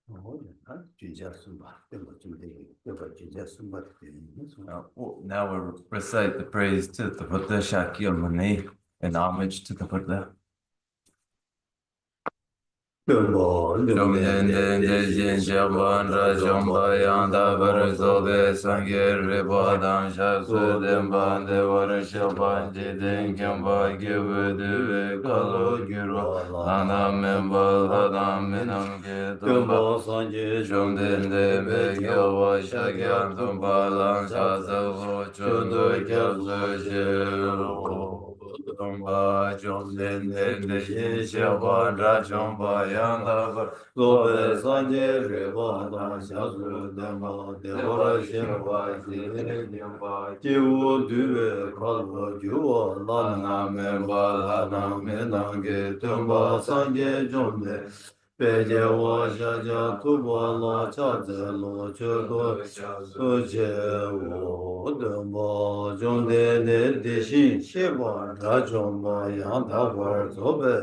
Now we'll recite the praise to the Buddha Shakyamuni in homage to the Buddha. Jom den den de jin jaban ra jom ba yang da bar zo be sang ge re ba dan sha su den ban de war sha ban ji den kyam ba ge bu de ve ka lo gi ro la na men ba la na men nam ge dum ba jom den de be ge wa sha gyam dum ba lang sha za ho chun do kya su je ro Jomba jom den den de yin xia ban ra jomba yang da ba lo be san je re ba da xia su den ba de ho ra xin ba ji de nian ba ji wu du be ka lo ju wa la na me ba la na me na ge dun ba san je jom de be je wo xia jia tu ba la cha ze lo che do su je wo den ba jom den de xin xie ba ra jomba yang da ba zo be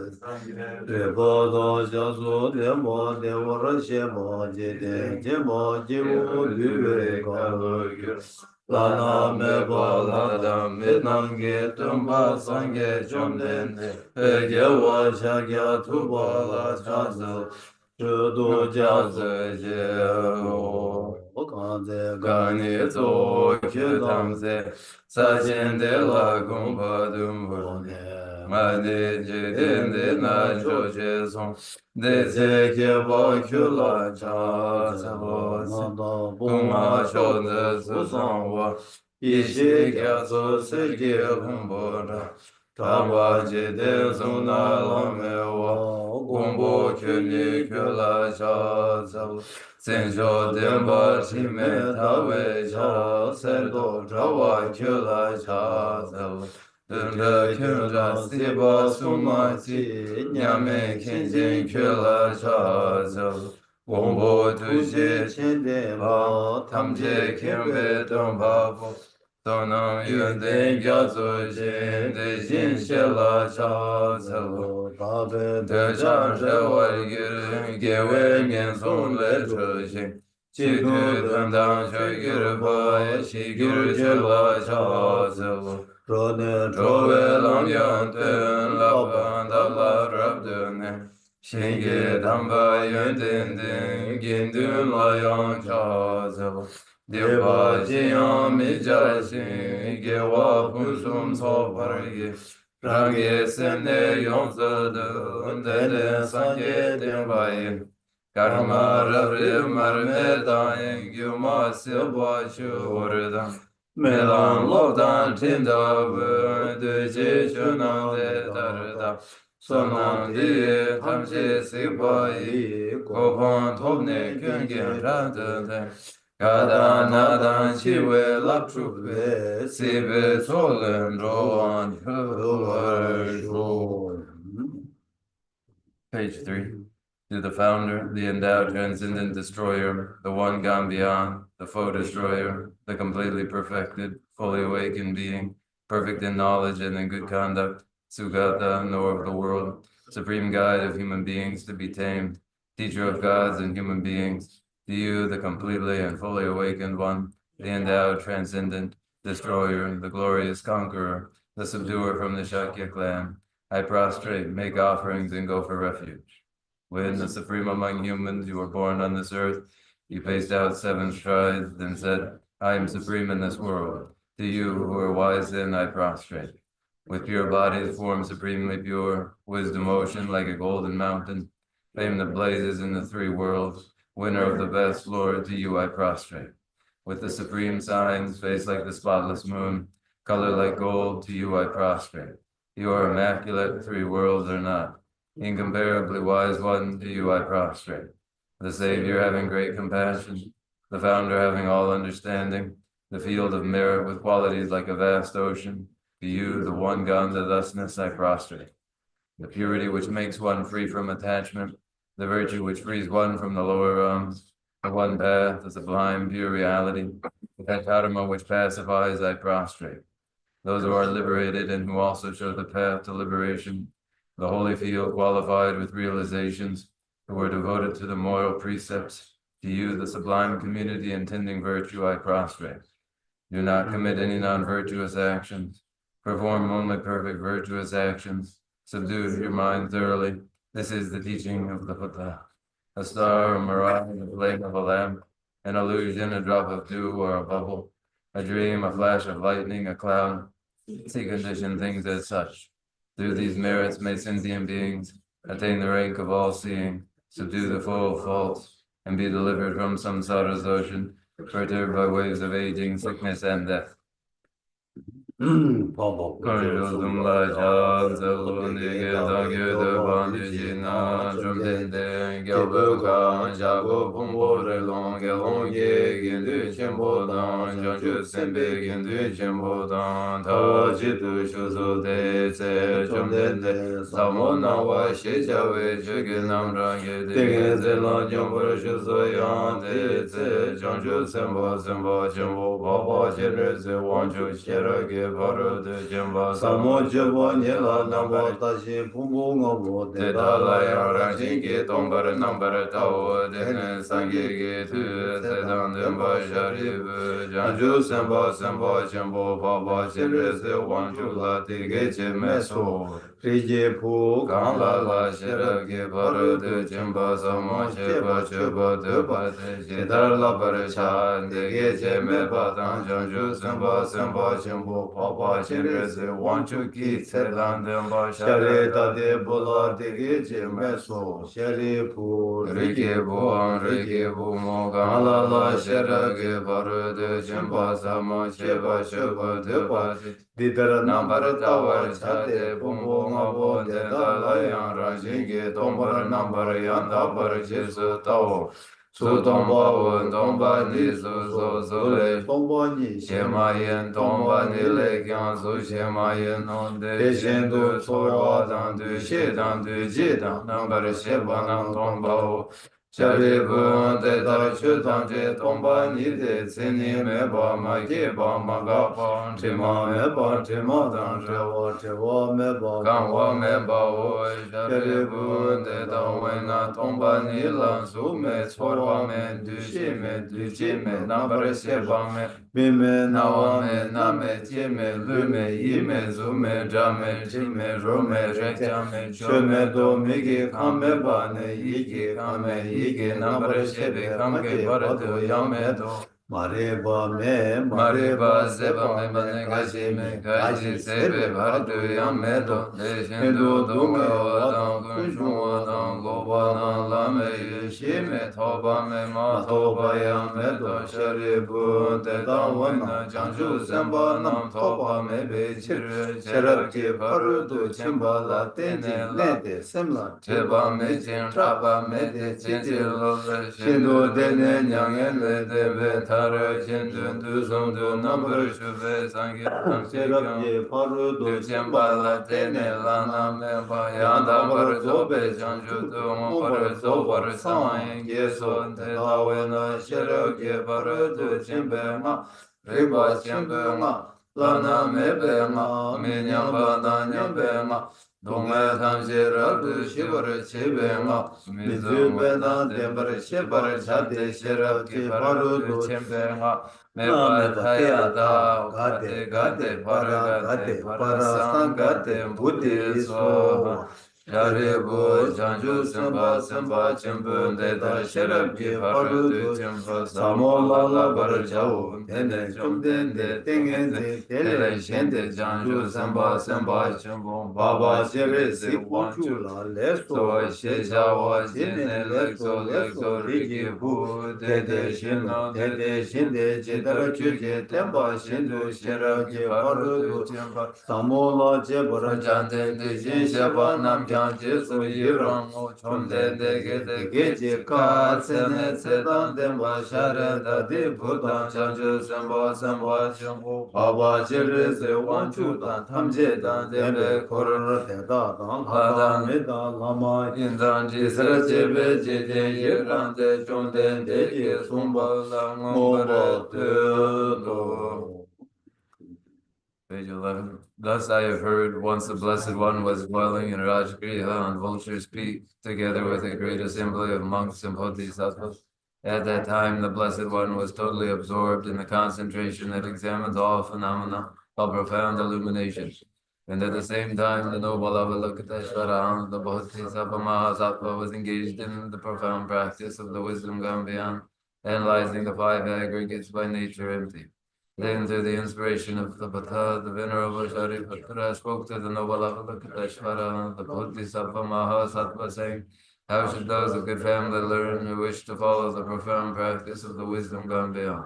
re ba da xia su de ma de wa ra xie ma je de je ma je wo du be ka lo yu la na me ba la da me nang ge tum ba sang ge jom den de pe ge wa xia ge tu ba la cha zo zhe du jia zi jie wo gan ni zo ke tang ze sa jian de la gong pa dum bu ne ma de ji den de na zhou jie song de zhe ke ba qiu la cha zi bo zi gong ma xiao de zi sang wo yi xi ge zo si ge gong bo ra tang wa ji de song na lang me wo gong bo qiu ni qiu la cha zi bo Sen jo den ba chi me ta wei cha sen do zha wa qiu la cha zi dun de qiu zha si ba su ma chi nian me qian jin qiu la cha zi gong bo tu xie qian de ba tam jie qian bei dong ba bo dong nang yuan den jia zu jin de jin xie la cha zi de zhang zhe wei ge ren ge wei mian song le zhe xin qi tu dan dang xue ge re ba ye xi ge re jie la cha zi lu zhe ne zhou wei lang yang den la ban da la rab de ne xin ge dang ba yuan den den gin dun la yang cha zi lu de ba jin yang mi jia xin ge wa pun sum cao par ye rang ye sen de yong zi de de de san ye den ba yin karma rab re mar me dan yin gyu ma si ba shu wor dan me lang lo dan tin da bu de ji shu nang de dar da son nang di tam shi si ba yi ko pon top ne kyun gen ran de de ga dan na dan chi we lap chu be si be so len ro an Page 3. To the founder, the endowed transcendent destroyer, the one gone beyond, the foe destroyer, the completely perfected, fully awakened being, perfect in knowledge and in good conduct, Sugata, knower of the world, supreme guide of human beings to be tamed, teacher of gods and human beings, to you, the completely and fully awakened one, the endowed transcendent destroyer, the glorious conqueror, the subduer from the Shakya clan, I prostrate, make offerings, and go for refuge. When the supreme among humans, you were born on this earth, you paced out 7 strides, and said, I am supreme in this world. To you who are wise in, I prostrate. With pure bodies, form supremely pure, wisdom ocean like a golden mountain, fame that blazes in the 3 worlds, winner of the best, Lord, to you I prostrate. With the supreme signs, face like the spotless moon, color like gold, to you I prostrate. You are immaculate, 3 worlds are not. Incomparably wise one, to you I prostrate. The Savior having great compassion, the Founder having all understanding, the field of merit with qualities like a vast ocean, to you, the one gone to thusness, I prostrate. The purity which makes one free from attachment, the virtue which frees one from the lower realms, the one path, the sublime pure reality, the dharma which pacifies, I prostrate. Those who are liberated and who also show the path to liberation, the holy field qualified with realizations, who are devoted to the moral precepts. To you, the sublime community intending virtue, I prostrate. Do not commit any non-virtuous actions. Perform only perfect virtuous actions. Subdue your mind thoroughly. This is the teaching of the Buddha. A star, a mirage, a flame of a lamp, an illusion, a drop of dew or a bubble, a dream, a flash of lightning, a cloud. See conditioned things as such. Through these merits may sentient beings attain the rank of all-seeing, subdue the full faults, and be delivered from samsara's ocean, perturbed by waves of aging, sickness, and death. Samo jebo nyela nambo tashi pumbu ngobo de dala yara jingi tombar nambar tao dene sangi ge tu sedang demba sharibu janju semba semba jembo baba shire se wanju la tige che meso rije pu kan la la shire ge paru de jemba samo cheba cheba de pa de shidar la bar cha dege che me pa tang janju semba semba jembo baba shire se wanchu ki sedan demba share da de bola de ge meso share pu rike bu mo ga la la share ge baru de jemba samo cheba cheba de pa di dar number tower cha de bumbo ma bo de da la yang ra jing ge tombar number yang da bar je su tao su tomba wen tomba ni su le tomba ni shema yen tomba ni le kyang su shema yen non de shen du chorwa dan du she dan du ji dan number sheba nam tomba o shari bun de da chu dan je tomba ni de tsini me ba ma ge ba ma ga pa tima me ba tima dan che wa me ba kan wa me ba o shari bun de da we na tomba ni lan su me chorwa me du she me du ji me number sheba me bi me na wa me na me ji me lu me yi me zu me ja me ji me ro me re ja me cho me do mi ge kan me ba ne yi ge kan me yi ge number shebe kan ge bar do ya me do Mareba zeba me mane gaji sebe bar do ya me do deshen do do me wa dang kun shun wa dang go ba na la me ye shi me to ba me ma to ba ya me do shari bu de da wa na jang ju zen ba nam to ba me be chir cherab ki bar do chen ba la te ne le de sem la che ba me chen tra ba me de chen che lo le shin do de ne nyang le de be tar chen du song du number shube sangi serab ye paru do chen ba la te ne la na me ba ya da bar zo be jang ju du mo bar zo bar sang ye so te da we na sherab ye paru do chen be ma re ba chen be ma la na me be ma me nyam ba da nyam be ma dong me tham she rab du shi bar che be ma mi zu be da de bar she bar cha de sherab ki paru do chen be ma me ba thaya da gate para sangate buddhi so Shari bu janju samba samba chimbu de da sherab ki paru du chimbu samo la la bar jau tene chum den de tengen de tele shen de janju samba samba chimbu baba shere se wanchu la le so she ja wa jine le so riki bu de shin no de shin de je dar chu je temba shin du sherab ki paru du chimbu samo la je bar jan de jin shaba nam Jesu yirang o chom de ge je ka tsene tsedan den ba share da di buddha chanju semba semba chumbu baba jire se wanchu dan tamje dan dembe koror de da dan hada me da lama indan ji sara jebe je de yirang de chom de ge sumba la ngomba de do Page 11. Thus I have heard once the Blessed One was dwelling in Rajgriha on Vulture's Peak, together with a great assembly of monks and bodhisattvas. At that time, the Blessed One was totally absorbed in the concentration that examines all phenomena of profound illumination. And at the same time, the noble Avalokiteshvara, the Bodhisattva Mahasattva, was engaged in the profound practice of the wisdom Gambhyan, analyzing the five aggregates by nature empty. Then, through the inspiration of the Buddha, the Venerable Shariputra spoke to the noble Avalokiteshvara, the Bodhisattva Mahasattva, saying, how should those of good family learn who wish to follow the profound practice of the wisdom gone beyond?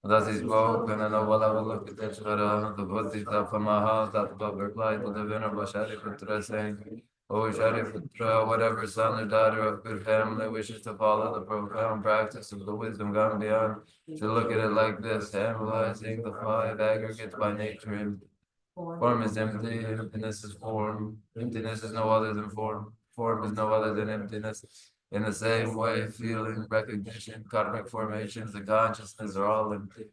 Thus he spoke, and the noble Avalokiteshvara, the Bodhisattva Mahasattva, replied to the Venerable Shariputra, saying, O Shariputra, whatever son or daughter of good family wishes to follow the profound practice of the wisdom gone beyond, should look at it like this, analyzing the five aggregates by nature empty. Form is empty, emptiness is form. Emptiness is no other than form. Form is no other than emptiness. In the same way, feeling, recognition, karmic formations, and consciousness are all empty.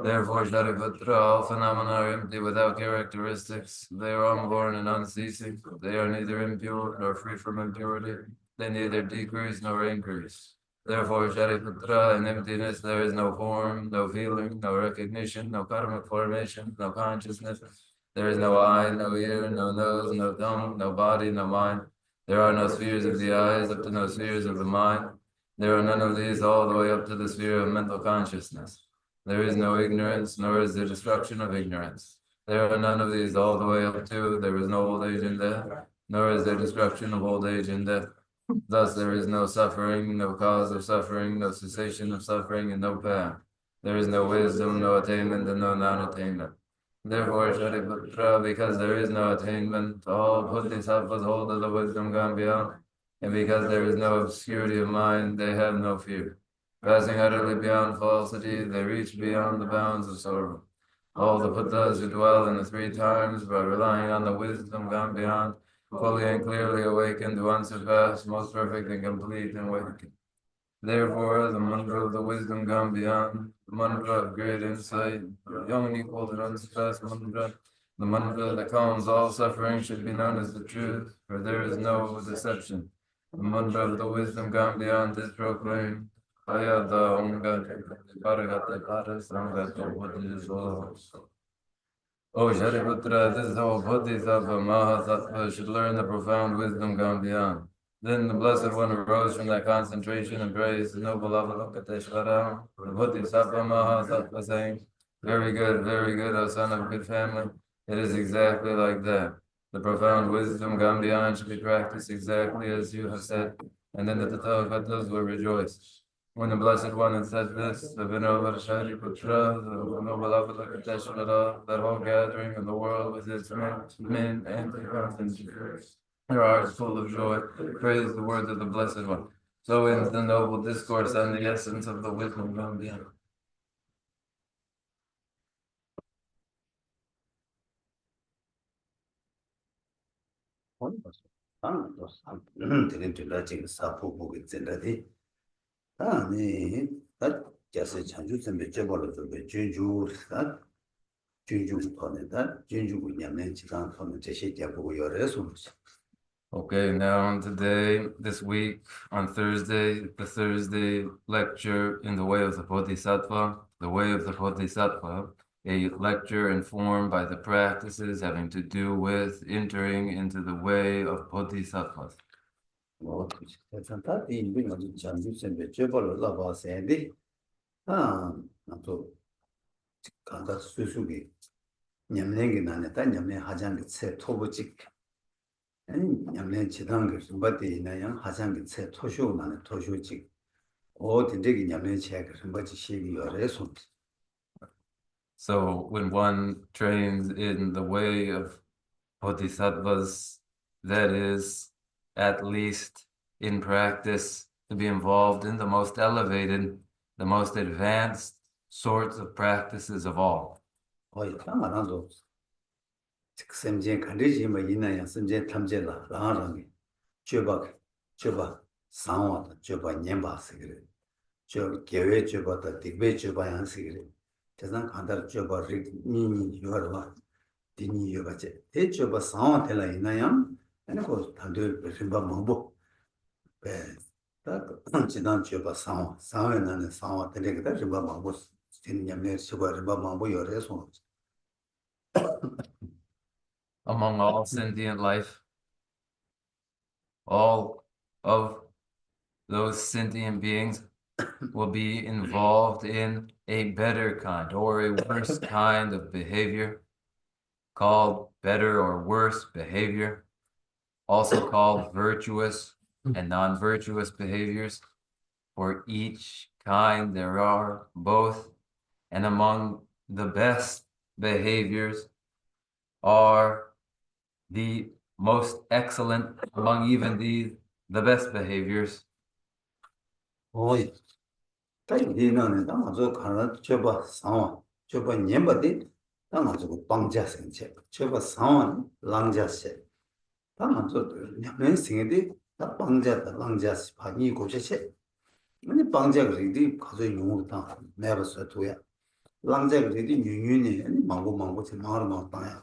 Therefore, Shariputra, all phenomena are empty without characteristics. They are unborn and unceasing. They are neither impure nor free from impurity. They neither decrease nor increase. Therefore, Shariputra, in emptiness there is no form, no feeling, no recognition, no karmic formation, no consciousness. There is no eye, no ear, no nose, no tongue, no body, no mind. There are no spheres of the eyes up to no spheres of the mind. There are none of these all the way up to the sphere of mental consciousness. There is no ignorance, nor is there destruction of ignorance. There are none of these all the way up to, there is no old age and death, nor is there destruction of old age and death. Thus there is no suffering, no cause of suffering, no cessation of suffering, and no path. There is no wisdom, no attainment, and no non-attainment. Therefore, Shariputra, because there is no attainment, all bodhisattvas hold of the wisdom gone beyond, and because there is no obscurity of mind, they have no fear. Passing utterly beyond falsity, they reach beyond the bounds of sorrow. All the Buddhas who dwell in the three times by relying on the wisdom gone beyond, fully and clearly awakened to unsurpassed, most perfect and complete and awakened. Therefore, the mantra of the wisdom gone beyond, the mantra of great insight, the unequaled and unsurpassed mantra, the mantra that calms all suffering should be known as the truth, for there is no deception. The mantra of the wisdom gone beyond is proclaimed. Ayada Ongata Paragata Parasangata Bodhisattva. O Shariputra, this whole Bodhisattva Mahasattva should learn the profound wisdom gone beyond. Then the Blessed One arose from that concentration and praised the noble Avalokiteshvara, the Bodhisattva Mahasattva, saying, very good, O son of good family. It is exactly like that. The profound wisdom gone beyond should be practiced exactly as you have said, and then the Tathagatas will rejoice. When the Blessed One had said this, the Venerable Shariputra, the noble Avalokiteshvara, that whole gathering of the world with its men and their hearts full of joy, praised the words of the Blessed One. So ends the noble discourse on the essence of the wisdom gone beyond. Okay, now today, this week, on Thursday, the Thursday lecture in the way of the Bodhisattva, the way of the Bodhisattva, a lecture informed by the practices having to do with entering into the way of Bodhisattvas. So when one trains in the way of Bodhisattvas, that is, at least in practice, to be involved in the most elevated, the most advanced sorts of practices of all. Dini yogache. Te choba sawa tela inayam, ane ko tandu rimba mambu. Ta chidan choba sawa, sawa nane sawa tela kita rimba mambu. Tini nyamne choba rimba mambu yore son. Among all sentient life, all of those sentient beings will be involved in a better kind or a worse kind of behavior, called better or worse behavior, also called virtuous and non-virtuous behaviors. For each kind there are both, and among the best behaviors are the most excellent among even the best behaviors. Oy. Ta inane, ta mazo kana choba sawa, choba nyemba di, ta mazo ko bangja senche. Choba sawa langja se. Ta mazo nyamne singe di, ta bangja da langja se pa ni gobshe che. Mani bangja kari di kazo yungu ta meba so tuya. Langja kari di nyungyuni, ani mangu che maru tanya.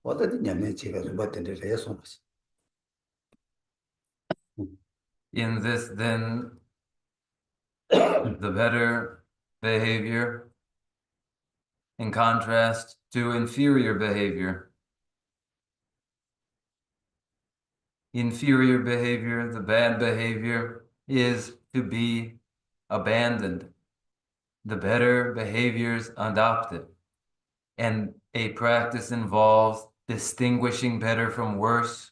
Wata di nyamne chega rupa tende raya sonasi. In this, then, the better behavior, in contrast to inferior behavior. Inferior behavior, the bad behavior, is to be abandoned. The better behaviors adopted. And a practice involves distinguishing better from worse,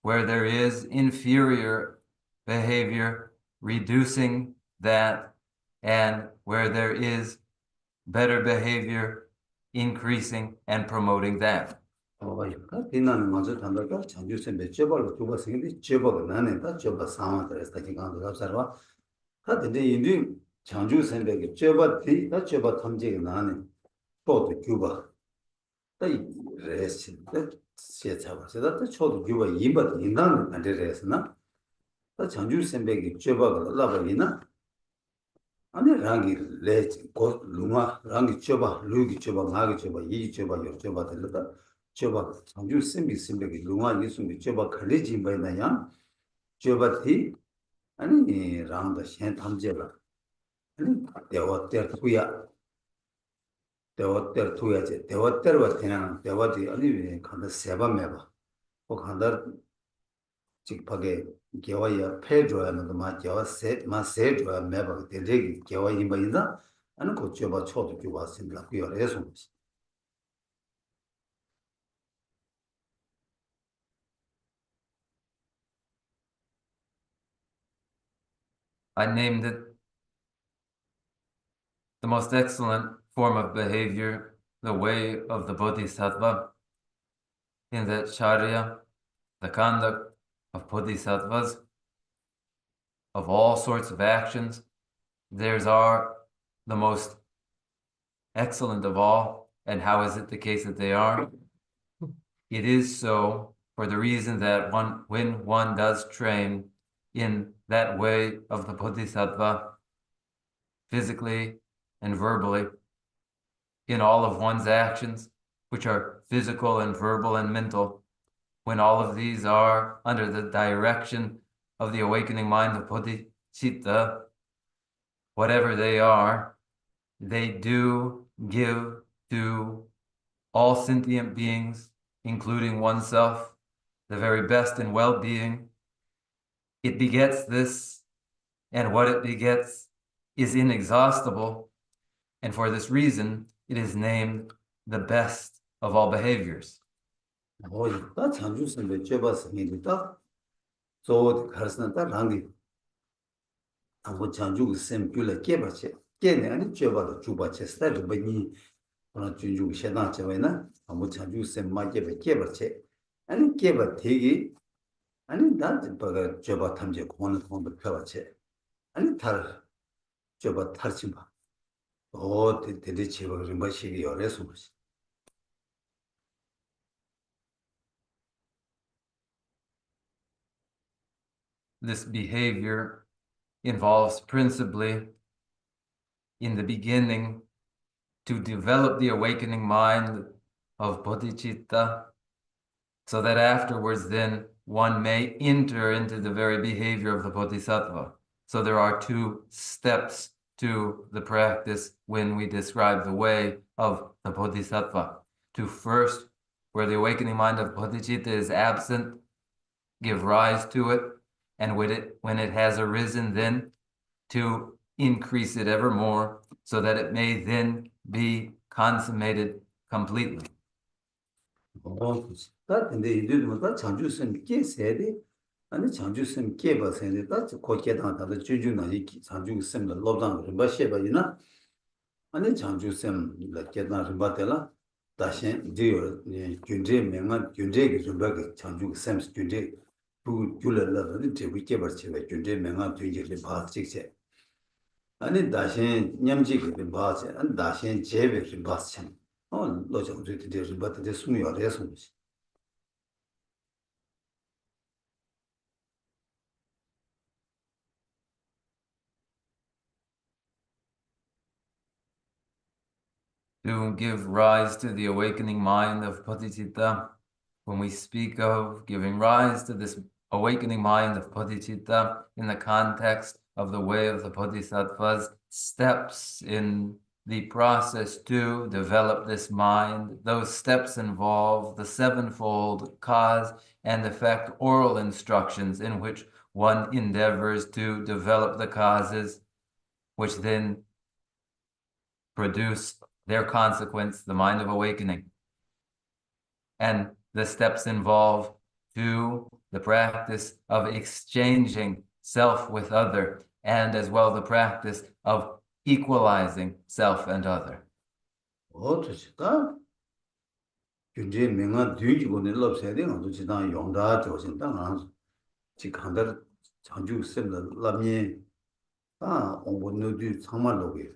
where there is inferior behavior, reducing that, and where there is better behavior, increasing and promoting that. Dina는 먼저 단다가 장주세 몇 제발로 두고 생긴데 제발은 나는 다 제발 상황들에서 다시 간다 잡사와 다 근데 인디 장주세백이 제발이 다 제발 탐지가 나는 또도 규바 다 레신 다 시작하고 다 초도 규바 이바 인당 안 되래서나 다 장주세백이 제발을 라바이나 아니 랑기 레 루마 랑기 제발 루기 제발 나기 제발 이 제발 요 제발 들다 choba samju simbi lunga nisumbi choba khali jimbai na yang choba thi ani ram da shen thamje la ani dewa ter tuya che dewa ter wa thena dewa di ani khanda seba meba o khanda chik phage gewa ya phe joya na ma gewa se joya meba de de gewa imbai da ani ko choba chodu ki wa sim la ku yo reso. I named it the most excellent form of behavior, the way of the Bodhisattva, in that Charya, the conduct of Bodhisattvas, of all sorts of actions, theirs are the most excellent of all. And how is it the case that they are? It is so for the reason that when one does train in that way of the Bodhisattva, physically and verbally, in all of one's actions, which are physical and verbal and mental, when all of these are under the direction of the awakening mind of Bodhicitta, whatever they do give to all sentient beings, including oneself, the very best in well-being. It begets this, and what it begets is inexhaustible, and for this reason, it is named the best of all behaviors. 다 장주선 몇 제바스니다. 저 가르스나다 랑기 아무 장주 셈뷸라 깨바체 깨네 아니 제바도 주바체 스타일 버니 그런 준주 세단 제바나 아무 장주 셈 마게베 깨바체 아니 깨바 되기 아니 나한테 버가 제바 탐제 고는 공부 펴바체 아니 탈 제바 탈지 마. 되게 제바 좀 마시기 어려서 그렇지. This behavior involves principally, in the beginning, to develop the awakening mind of bodhicitta, so that afterwards then one may enter into the very behavior of the bodhisattva. So there are two steps to the practice when we describe the way of the bodhisattva. To first, where the awakening mind of bodhicitta is absent, give rise to it, and when it has arisen, then to increase it evermore, so that it may then be consummated completely. 다 근데 이들은 다 장주선 깨세데 아니 장주선 깨바세데 다 고개당 다도 주주나이 장주선 로당 림바셰바이나 아니 장주선 깨당 림바텔라 다신 디요 균제 명한 균제기 림바가 장주선 균제 부 줄rel라도 제비 깨버치가 균제 명한 균제리 바직세 아니 다신 냠지기 림바세 안 다신 제베 림바세 로정 주디 림바데 숨이 어려서 To give rise to the awakening mind of bodhicitta, when we speak of giving rise to this awakening mind of bodhicitta in the context of the way of the bodhisattvas, steps in the process to develop this mind, those steps involve the sevenfold cause and effect oral instructions in which one endeavors to develop the causes, which then produce their consequence, the mind of awakening. And the steps involve to the practice of exchanging self with other, and as well the practice of equalizing self and other. 어떻게다 균제 명한 뒤지고는 럽세야 되는 것도 지단 용다 조신당 안 지간다 장주 셈다 람이 온본노디 상말로게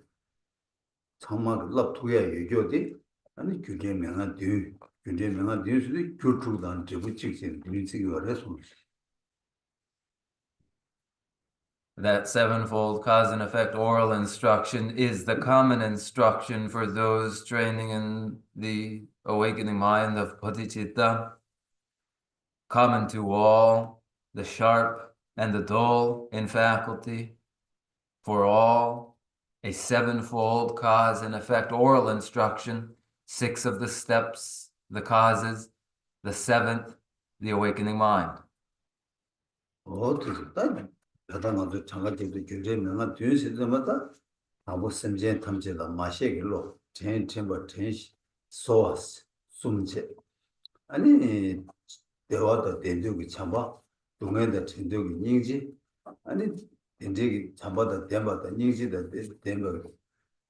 상말 럽투야 얘기어디 아니 균제 명한 뒤 균제 명한 뒤수도 교ற்று단 제부 직신 뒤지기가 해서 That sevenfold cause and effect oral instruction is the common instruction for those training in the awakening mind of bodhicitta, common to all, the sharp and the dull in faculty, for all, a sevenfold cause and effect oral instruction, 6 of the steps, the causes, the 7th, the awakening mind. 여당아도 장가지도 균제 명한 뒤에서마다 아무 심전 탐지다 마시기로 전부 소스 숨제 아니 대화도 대적이 참바 동행의 전적이 인지 아니 인지기 참바다 대마다 인지다 대마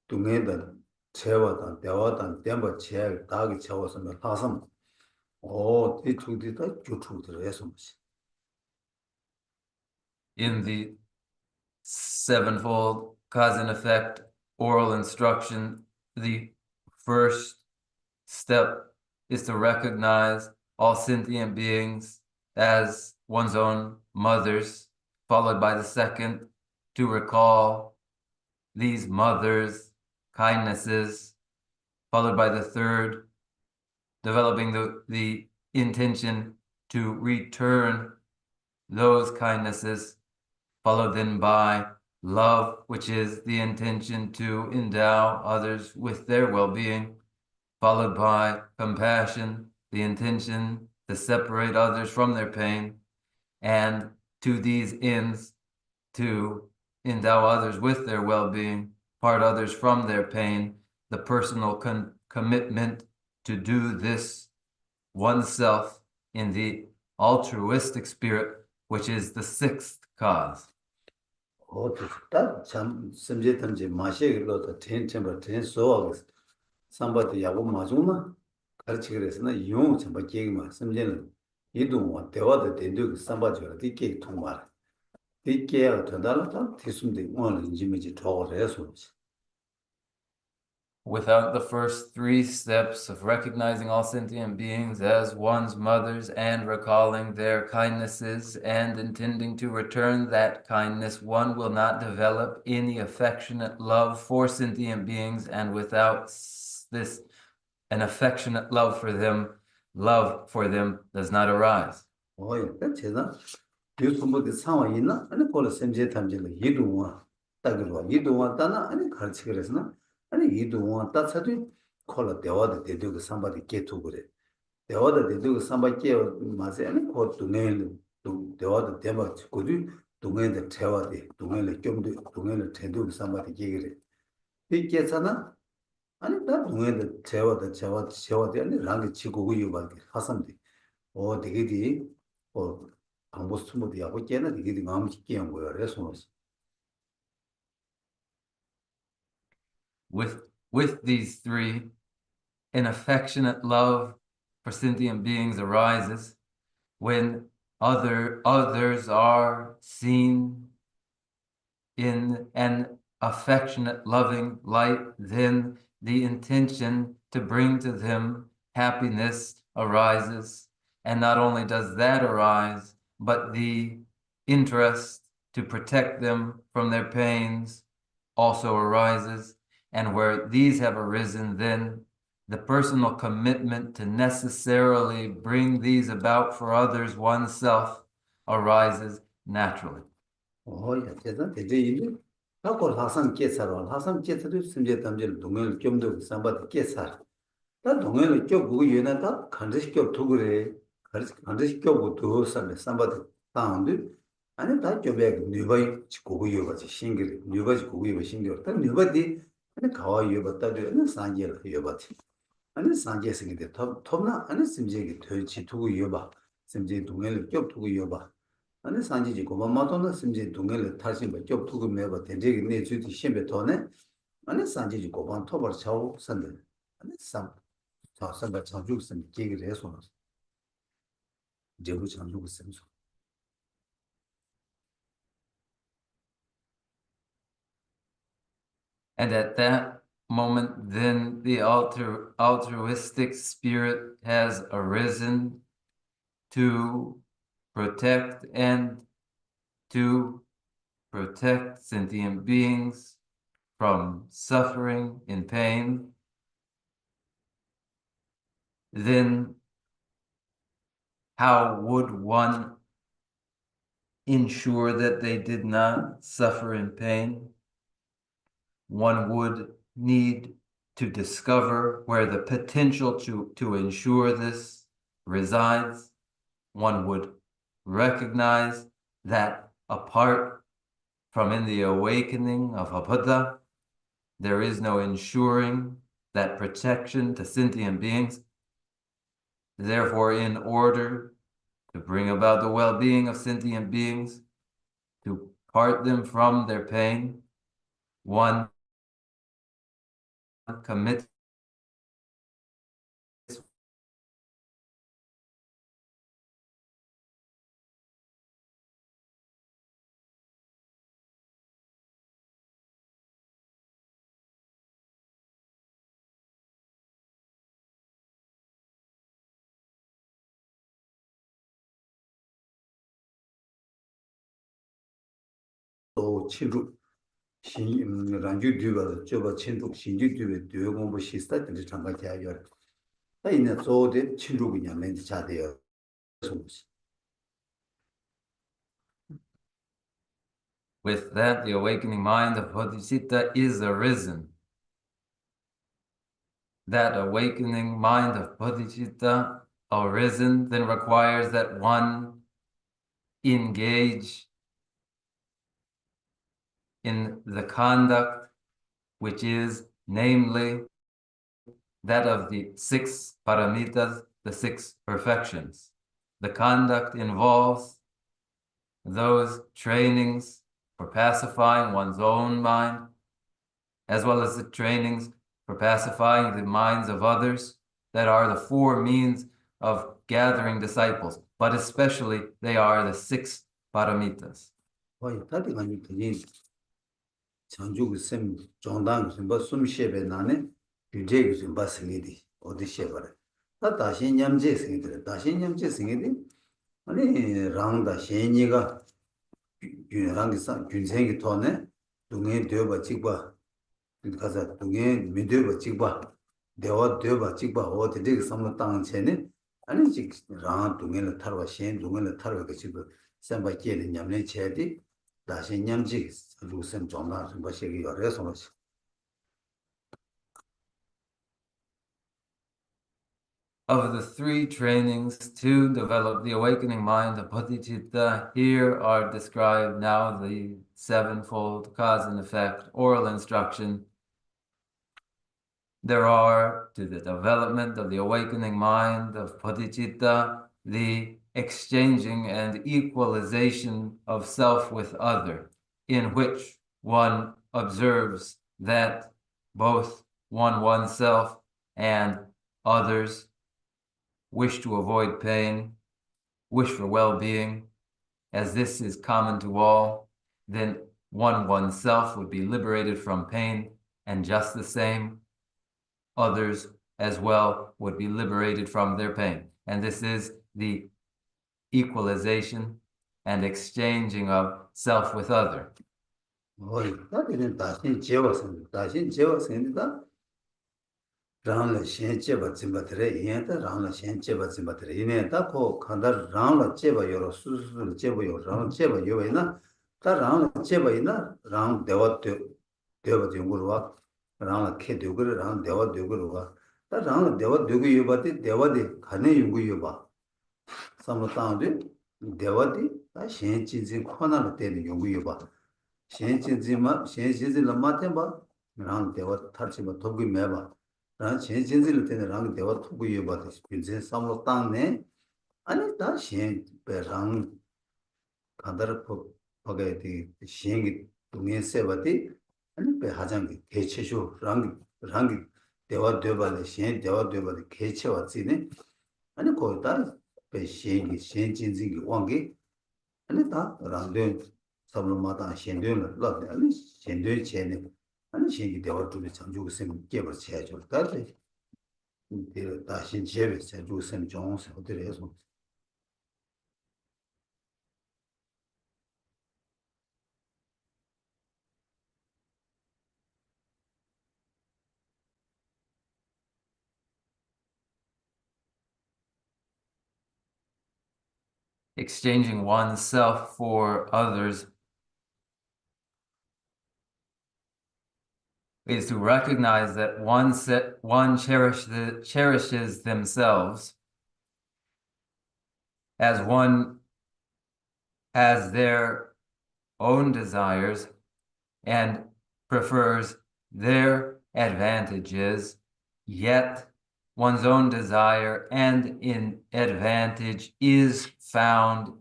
동행의 채와다 대화다 대마 채 다기 채워서 다섬 이 두디다 주투들 해서 In the sevenfold cause and effect oral instruction, the first step is to recognize all sentient beings as one's own mothers, followed by the second, to recall these mothers' kindnesses, followed by the third, developing the intention to return those kindnesses, followed then by love, which is the intention to endow others with their well-being, followed by compassion, the intention to separate others from their pain, and to these ends, to endow others with their well-being, part others from their pain, the personal commitment to do this oneself in the altruistic spirit, which is the 6th cause. 참 심지탐지 마시기로 더 텐템버 텐소하고 삼바도 야고 마주마 같이 그래서나 용 참바 계기만 심지는 이동와 대화도 된도 삼바죠 디게 통말 디게야 전달다 티숨데 오늘 인지미지 더어서 Without the first 3 steps of recognizing all sentient beings as one's mothers and recalling their kindnesses and intending to return that kindness, one will not develop any affectionate love for sentient beings, and without this an affectionate love for them does not arise. 제가 유튜브에 상황이 있나? 아니 콜 샘제 탐지를 이동와 딱으로 이동와 따나 아니 같이 그랬으나 아니 이동와 따차도 콜 대화도 되고 somebody get to 그래. 대화도 되고 somebody get 맞아. 아니 콜 동네를 대화도 대화 고도 동네의 대화돼. 동네의 좀도 동네의 태도 somebody get 그래. 이게잖아. 아니 나 동네의 대화돼 아니 랑게 지고 이유밖에 하선데. 되게디 방법 스무디 하고 걔는 되게 마음이 깊게 한 거야. 그래서 With these three, an affectionate love for sentient beings arises when others are seen in an affectionate, loving light. Then the intention to bring to them happiness arises. And not only does that arise, but the interest to protect them from their pains also arises. And where these have arisen, then the personal commitment to necessarily bring these about for others oneself arises naturally. 야, 제가 대제 일이 하고 하산 깨사로 하산 깨사도 심지어 담질 동을 좀더 삼바도 깨사. 다 동을 껴고 유나다 간지시켜 두그래. 간지시켜 두 삼에 삼바도 다운데 아니 다 껴배 뉴바이 고고 유바지 싱글 뉴바지 고고 유바 싱글 다 뉴바디 아니 가와 유바다도 아니 산제라 유바지 아니 산제 생긴데 톱나 아니 심지에 덜치 두고 유바 심지에 동을 껴 두고 유바 아니 산지지 고마마도는 심지 동네를 타신 거 겹투고 매버 된적이 내 주디 심배 돈에 아니 산지지 고반 토벌 차오 선들 아니 쌈 자선가 장주 선 계기를 해서 제부 장주 선수 And at that moment, then the altruistic spirit has arisen to protect sentient beings from suffering and pain. Then how would one ensure that they did not suffer in pain? One would need to discover where the potential to ensure this resides. One would recognize that apart from in the awakening of a Buddha, there is no ensuring that protection to sentient beings. Therefore, in order to bring about the well-being of sentient beings, to part them from their pain, one commits 또 친구 신 란주 뒤가 저거 친구 신주 뒤에 뒤에 공부 시스템을 참가해야 다 있는 저도 친구 그냥 멘트 차대요. with that, the awakening mind of Bodhisattva is arisen. That awakening mind of Bodhisattva arisen then requires that one engage in the conduct which is namely that of the 6 paramitas, the 6 perfections. The conduct involves those trainings for pacifying one's own mind, as well as the trainings for pacifying the minds of others that are the 4 means of gathering disciples, but especially they are the 6 paramitas. 장주고 셈 정당 좀 숨쉬베 나네 규제가 좀 봤으니디 어디 쉐버래 다 다시 냠제 생들 다시 냠제 생이디 아니 랑다 셴이가 균랑기사 균생이 토네 동에 되어 찍봐 가서 동에 미되어 찍봐 대화 되바 찍바 어디 되게 삼로 땅 전에 아니 지 랑 동에를 타러 신 동에를 타러 그 지금 선바 계는 냠내 제디 다시 냠지 루선 정말 좀 버시기 어려서 Of the three trainings to develop the awakening mind of Bodhisattva, here are described now the sevenfold cause and effect oral instruction. There are, to the development of the awakening mind of Bodhisattva, the exchanging and equalization of self with other, in which one observes that both oneself and others wish to avoid pain, wish for well-being. As this is common to all, then oneself would be liberated from pain, and just the same, others as well would be liberated from their pain. And this is the equalization and exchanging of self with other. rāngla xiān cheba dzimba tere, yīn tā rāngla xiān cheba dzimba tere, yīn tā kō kāndā rāngla cheba yoro, sūsūsūla cheba yoro, rāngla cheba yoro yīna, tā rāngla cheba yīna, rāng dewa dewa yunguruwa, rāngla kē yuguru, rāng dewa yunguruwa, tā rāngla dewa yungu yuwa di, dewa di kāne yungu yuwa, samla tāngdi, dewa di, tā xiān chīnzī khuāna la tēni yungu yuwa, xiān chīnzī la mā tenpa, rāng dewa thār chība tōgui mēba, rāng xiān jīnzīla tēne rāng dewa tūgu yuwa tā pīnzhēn sāmlo tāng nē āni tā xiān bē rāng kāndara pōgāi tī xiān kī tūngiān sēba tī āni bē hācāng kī kēchē shū rāng kī dewa dewa lē xiān dewa dewa tī kēchē wā tsī nē āni kōy tā bē xiān jīnzī kī wāng kī āni tā rāng dēn sāmlo mā tāng xiān dēn lā lā dē āni xiān dēn chē nē 아니 신기 대화 중에 장주고 쌤 깨버 쳐줘. 다들 이 다신 제베 장주고 쌤 정세 어디에 해서 Exchanging oneself for others is to recognize that one cherishes themselves as one has their own desires and prefers their advantages, yet one's own desire and in advantage is found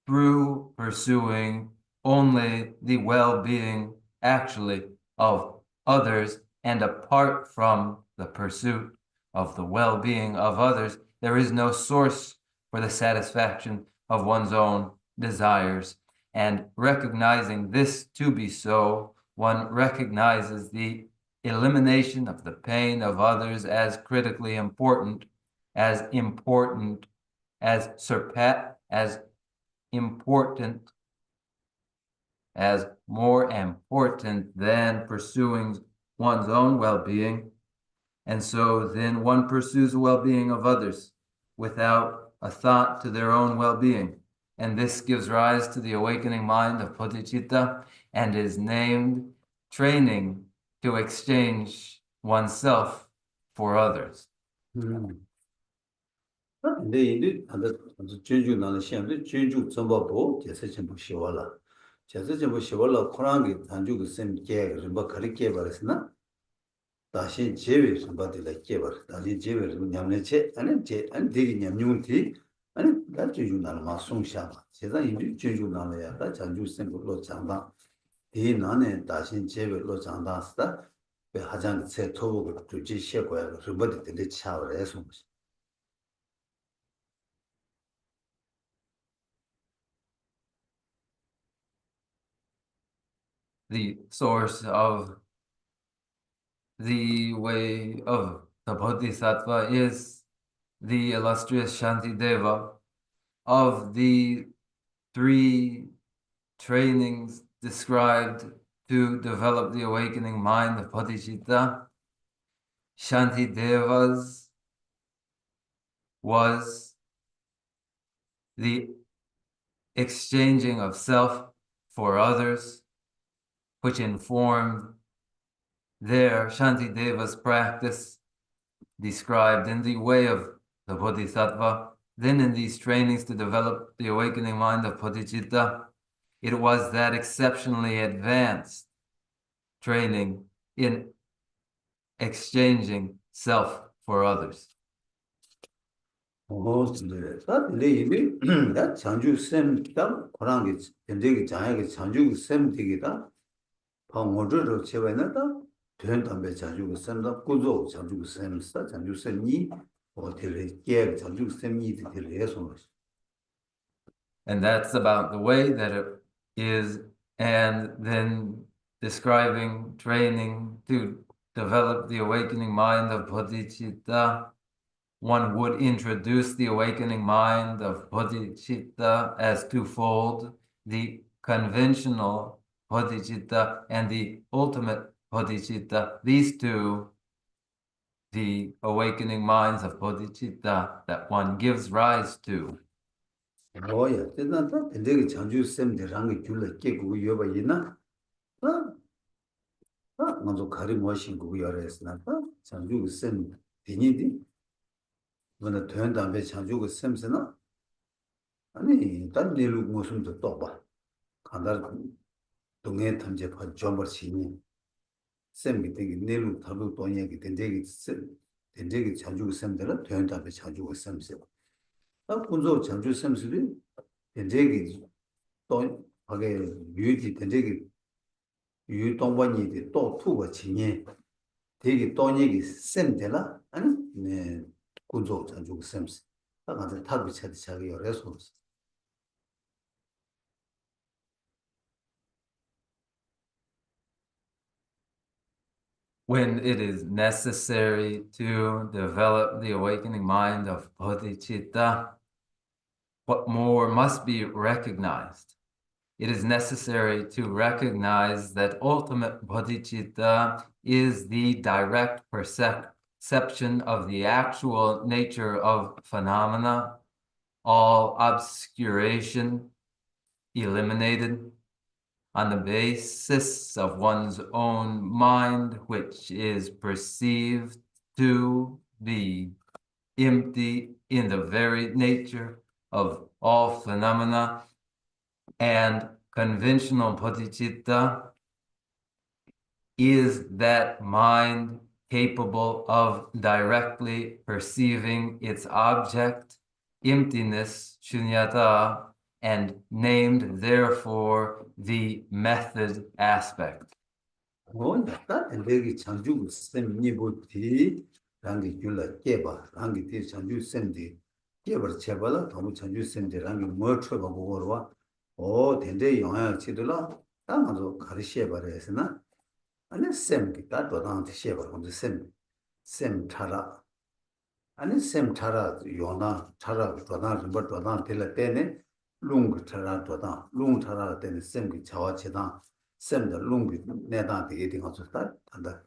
through pursuing only the well-being actually of others, and apart from the pursuit of the well-being of others, there is no source for the satisfaction of one's own desires. And recognizing this to be so, one recognizes the elimination of the pain of others as critically important, as important as more important than pursuing one's own well-being. And so then one pursues the well-being of others without a thought to their own well-being. And this gives rise to the awakening mind of Bodhicitta and is named training to exchange oneself for others. 근데 이제 전주 나는 시험도 전주 전부고 제세 전부 시월라. 제세 전부 시월라 코랑이 단주고 쌤께 뭐 가르쳐 버렸으나 다시 제외 선바들에 깨버. 다시 제외를 냠내체 아니 제 아니 되게 냠뇽티 아니 다 전주 나는 마송샤. 제가 이제 전주 나는야 다 전주 쌤으로 장다. 이 나는 다시 제외로 장다스다. 그 하장 제 토부를 주지 시고야. 그버들이 차오래서 the source of the way of the Bodhisattva is the illustrious Shantideva. Of the three trainings described to develop the awakening mind of Bodhicitta, Shantidevas was the exchanging of self for others, which informed their Shantideva's practice described in the way of the Bodhisattva. Then in these trainings to develop the awakening mind of Bodhicitta, it was that exceptionally advanced training in exchanging self for others. 다 장주 쌤다 고랑게 현재기 자야게 장주 쌤 되기다 방어저로 제외나다 된담배 장주 쌤다 구조 장주 쌤다 장주 쌤이 어디를 게 장주 쌤이 되게 해서 And that's about the way that it is, and then describing training to develop the awakening mind of bodhicitta. One would introduce the awakening mind of bodhicitta as twofold: the conventional bodhicitta and the ultimate bodhicitta. These two, the awakening minds of bodhicitta that one gives rise to. 뭐야 대단하다 근데 장주 쌤들랑 줄을 깨고 여봐이나 먼저 가리 모신 거 열었으나 장주 쌤 되니디 뭐는 된다음에 장주 쌤스나 아니 단 내로 무슨 또 봐. 간다 동해 탐제 파 점버시니 쌤이 되게 내로 다루 돈이기 된대기 된대기 장주 쌤들은 된다음에 장주 쌤스 군조 장주 쌤스리 된대기 또 하게 유지 된대기 유동반이 또 투고 진이 되게 돈이기 쌤들라 아니 네 군조 장주 쌤스 나한테 답이 찾기 어려서 When it is necessary to develop the awakening mind of bodhicitta, what more must be recognized? It is necessary to recognize that ultimate bodhicitta is the direct perception of the actual nature of phenomena, all obscuration eliminated, on the basis of one's own mind, which is perceived to be empty in the very nature of all phenomena, and conventional bodhicitta is that mind capable of directly perceiving its object, emptiness, shunyata, and named therefore the method aspect. 뭔가 내기 장주 쌤이 뭐디 랑기 줄라 깨봐 랑기 뒤 장주 쌤디 깨버 제발라 너무 장주 쌤디 랑기 뭐 쳐봐 보고와 오 된대 영향 치들라 당아서 가르쳐 버려서나 아니 쌤기 다 도당한테 셔버 근데 쌤 차라 아니 쌤 차라 요나 차라 도당 좀 도당 될 때네 룽 차라 도당 룽 차라 때는 쌤기 자와 치다 쌤의 룽기 내다 되게 가서다 한다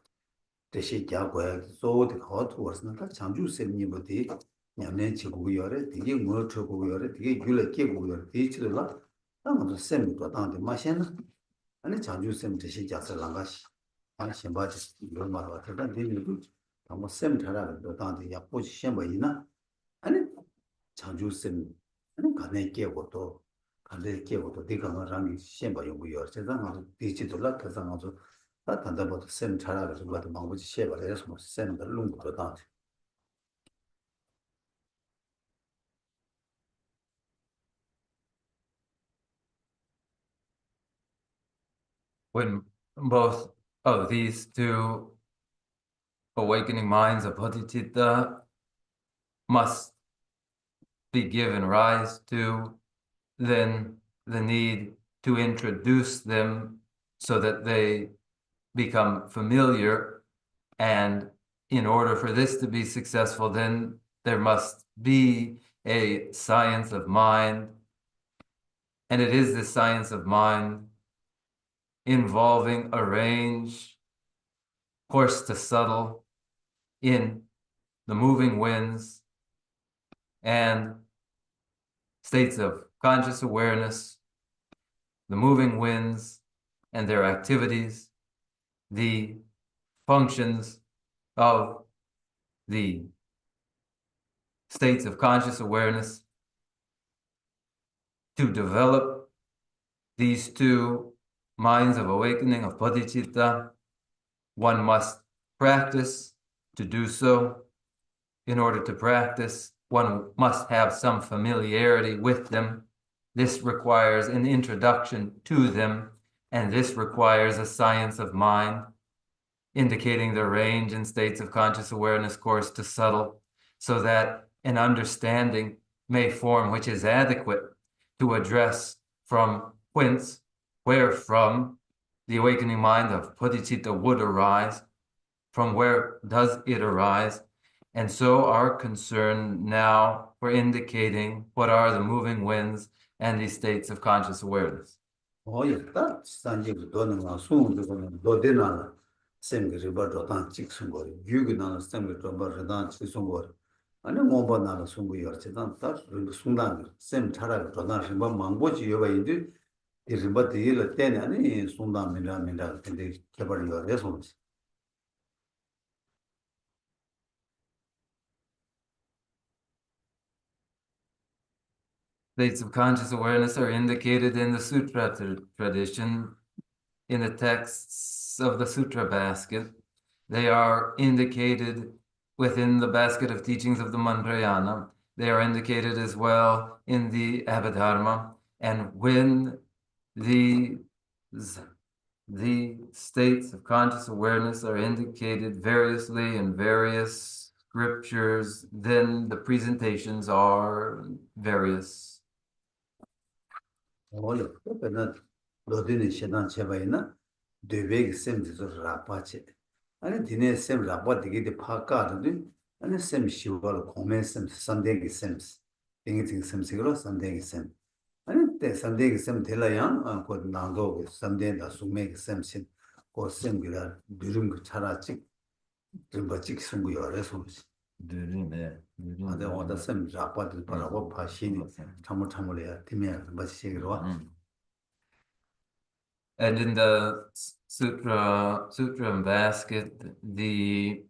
대시 자고야 소도 거투었으나 장주 쌤이 뭐디 냠내 지고 열에 되게 뭐 쳐고 열에 되게 귤에 깨고 열에 뒤치들라 아무도 쌤이 도당한테 마셔나 아니 장주 쌤 대시 자서 랑가시 아니 심바지 이런 말 같다 되는 아무 쌤 잘하는 도당한테 약보지 셈이나 아니 장주 쌤 아니 가네 깨고 또 간데 깨고도 네가 말하는 셈바 연구여 제가 디지털라 가상아서 다 단다부터 셈 잘하고 좀 같은 방법이 셈을 해서 뭐 셈을 롱도 다 When both of these two awakening minds of bodhicitta must be given rise to, then the need to introduce them so that they become familiar. And in order for this to be successful, then there must be a science of mind. And it is this science of mind involving a range, coarse to subtle, in the moving winds and states of conscious awareness, the moving winds and their activities, the functions of the states of conscious awareness. To develop these two minds of awakening of bodhicitta, one must practice to do so. In order to practice, one must have some familiarity with them. This requires an introduction to them, and this requires a science of mind, indicating the range and states of conscious awareness coarse to subtle, so that an understanding may form which is adequate to address from whence, wherefrom the awakening mind of bodhicitta would arise, from where does it arise, and so our concern now for indicating what are the moving winds and the states of conscious awareness. 다 산지도 도는 거 수운도 도되나 셈게 리버도 찍순 거 유기나는 셈게 리버도 찍순 거 아니 뭐보다는 숨부여 제단 다 순단 셈 차라리 도나 뭐 망보지 여바인데 이 리버디를 때는 아니 순단 민라 근데 개발이가 돼서 States of conscious awareness are indicated in the sutra tradition, in the texts of the sutra basket. They are indicated within the basket of teachings of the Mantrayana. They are indicated as well in the Abhidharma. And when the states of conscious awareness are indicated variously in various scriptures, then the presentations are various. 그러나 로드니 시단 제바이나 되베기 셈지서 라파체 아니 디네 셈 라파 되게 파카르디 아니 셈 시월 고메 셈 산데기 셈스 띵팅 셈시그로 산데기 셈 아니 때 산데기 셈 텔라양 고 나도 산데다 수메기 셈신 고 셈기라 드름 그 차라직 좀 버직 숨고요래서 아데 와다 셈 라파들 바라고 파시니 참을해야 되면 마시기로 And in the sutra basket, the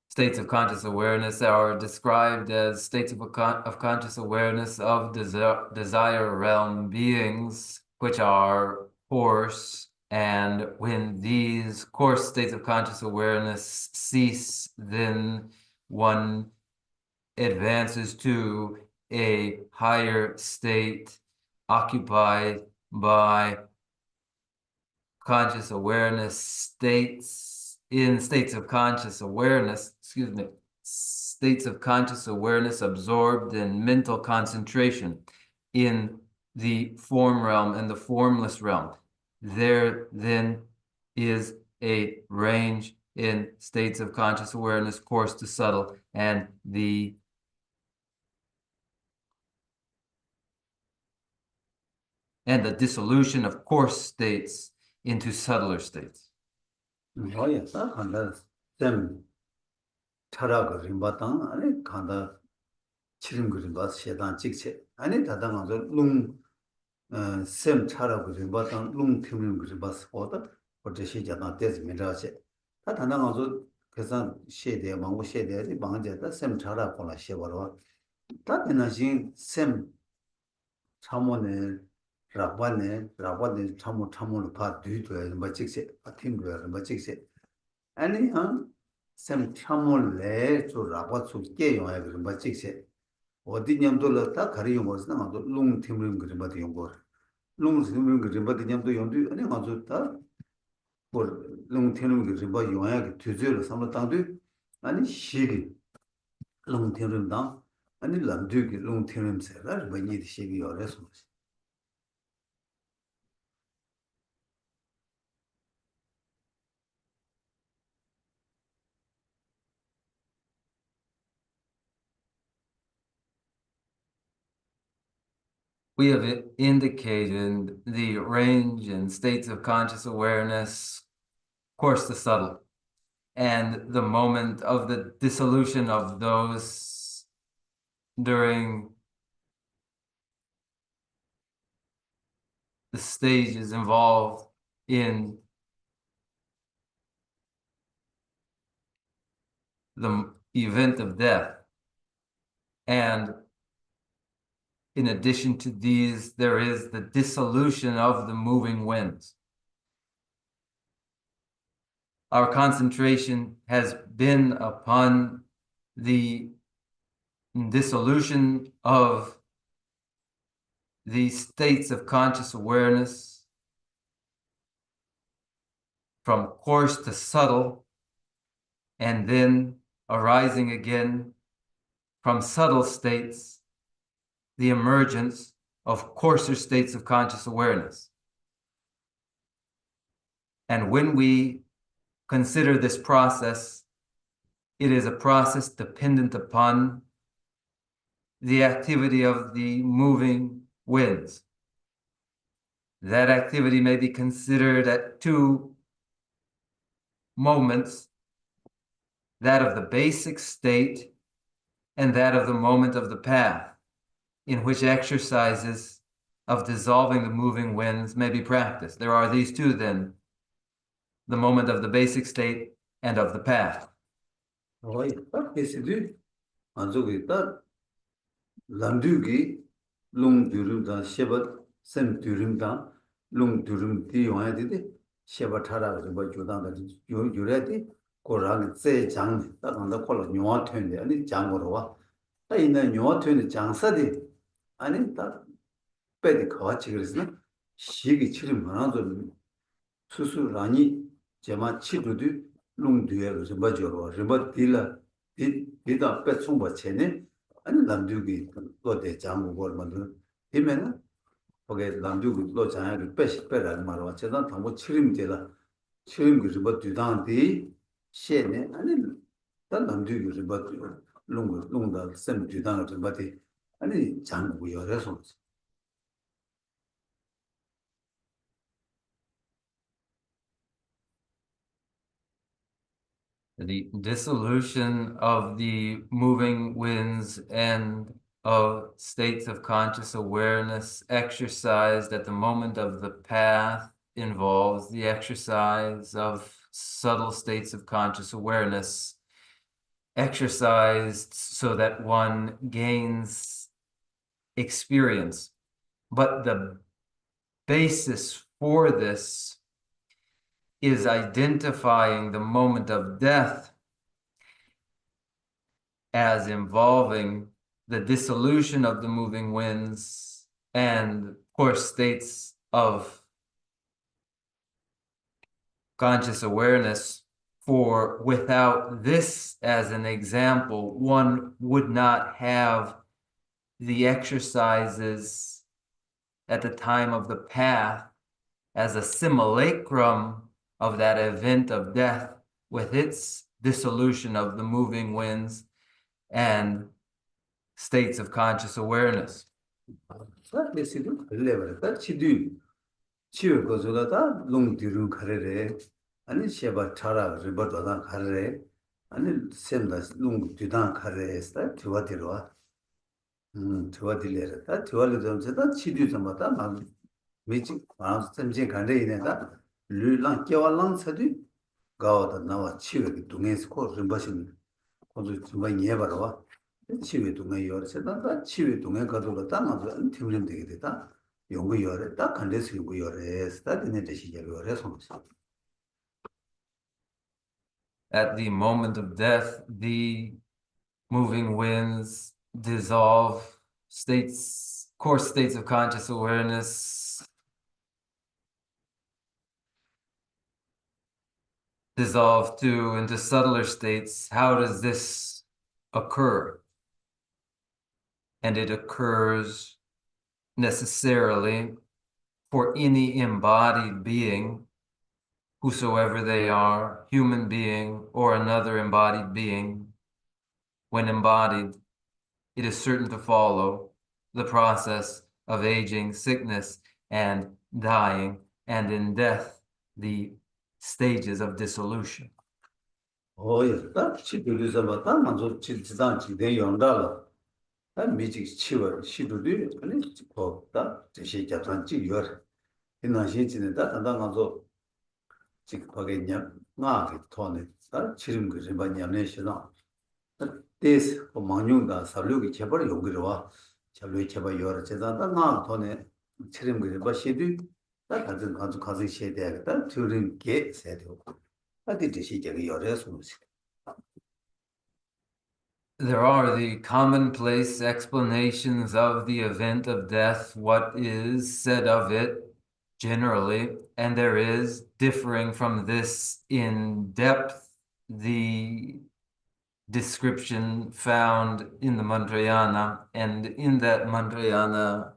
states of conscious awareness are described as states of conscious awareness of desire realm beings, which are coarse. And when these coarse states of conscious awareness cease, then one advances to a higher state occupied by conscious awareness states of conscious awareness, states of conscious awareness absorbed in mental concentration in the form realm and the formless realm. There then is a range in states of conscious awareness coarse to subtle, and the dissolution of coarse states into subtler states. 뭐야 한다 셈 차라가 림바당 아니 간다 치림 그림 봐 세단 찍체 아니 다당아서 셈 차라고 림바당 팅림 그림 봐 어다 어제 시자나 때지 미라체 다 다당아서 그래서 시대에 망고 시대에 망제다 셈 차라고나 시버로 다 되나신 셈 참원에 라바네 참을 봐 뒤도에 뭐 찍세 아팀도에 뭐 찍세 아니 셈 참을 내저 라바 속게 용해 그런 뭐 찍세 어디 냠돌라 다 가리용 거스나 아도 룽 팀름 그런 거 용거 룽 팀름 그런 거 냠도 용도 아니 아주 다뭐 팀름 그런 거 용해 그 뒤져서 삼로 땅도 아니 시기 룽 팀름다 아니 람두기 룽 팀름세라 뭐니 시기 요래서 We have indicated the range and states of conscious awareness, coarse to subtle. and the moment of the dissolution of those during the stages involved in the event of death. And in addition to these, there is the dissolution of the moving winds. Our concentration has been upon the dissolution of the states of conscious awareness from coarse to subtle, and then arising again from subtle states, the emergence of coarser states of conscious awareness. And when we consider this process, it is a process dependent upon the activity of the moving winds. That activity may be considered at two moments, that of the basic state and that of the moment of the path, in which exercises of dissolving the moving winds may be practiced. There are these two then, the moment of the basic state and of the path. 람두기 롱두름다 셰바 셈두름다 롱두름 디용야디디 셰바 타라가 뭐 조단다 요래디 고랑 제장 따간다 콜로 뇨아트인데 아니 장으로 와 아이나 뇨아트인데 장사디 아니 딱 빼디 같이 그랬으나 시기 치름 많아도 수수라니 제마 치도도 롱두에 그래서 뭐죠 르바 딜라 디다 빼송바 체네 아니 남두기 또대 장고걸 만들 되면은 거기에 남두기 또 장야를 빼라 말로 제가 당고 치림되라 치림 그지 뭐 뒤당디 셰네 아니 단 남두기 그지 뭐 롱다 셈 뒤당을 좀 받이 아니 장고요 그래서 The dissolution of the moving winds and of states of conscious awareness exercised at the moment of the path involves the exercise of subtle states of conscious awareness, exercised so that one gains experience. But the basis for this is identifying the moment of death as involving the dissolution of the moving winds and, of course, states of conscious awareness. For without this as an example, one would not have the exercises at the time of the path as a simulacrum of that event of death with its dissolution of the moving winds and states of conscious awareness. 아니 셰바 타라 리버도다 카레 아니 셈다 룽 뒤단 카레스타 투와디로와 투와딜레다 투와르점세다 치디점마다 막 미치 아 셈진 간데 이네다 르랑 깨왈랑 사디 가와다 나와 치외기 동에스코 림바신 거기 좀 이해바라와 치외 동에 요르세다 치외 동에 가도다 담아서 팀림 되게 되다 연구 요래 딱 간데스 연구 요래 스타드네 대시 요래 손서 At the moment of death, the moving winds dissolve coarse states of conscious awareness, dissolve into subtler states. How does this occur? And it occurs necessarily for any embodied being, whosoever they are, human being or another embodied being. When embodied, it is certain to follow the process of aging, sickness, and dying, and in death, the stages of dissolution. 예, 딱 치료해서 봤다. 먼저 지단 지대 연달아. 다 미직 치워 시도도 아니 없다. 제시 잡단 지여. 이나 신진다. 단단 먼저 지금 거기냐. 나게 토네. 다 치름 그지 반냐네 시다. 데스 망용다 살로기 제발 용기로 와. 살로기 제발 여러 제단다 나 토네. 치름 그지 바시도 다 가서 시에 돼야겠다. 줄은 게 세도. 어디 제시 저기 여러서 There are the commonplace explanations of the event of death, what is said of it generally, and there is, differing from this in depth, the description found in the Mantrayana, and in that Mantrayana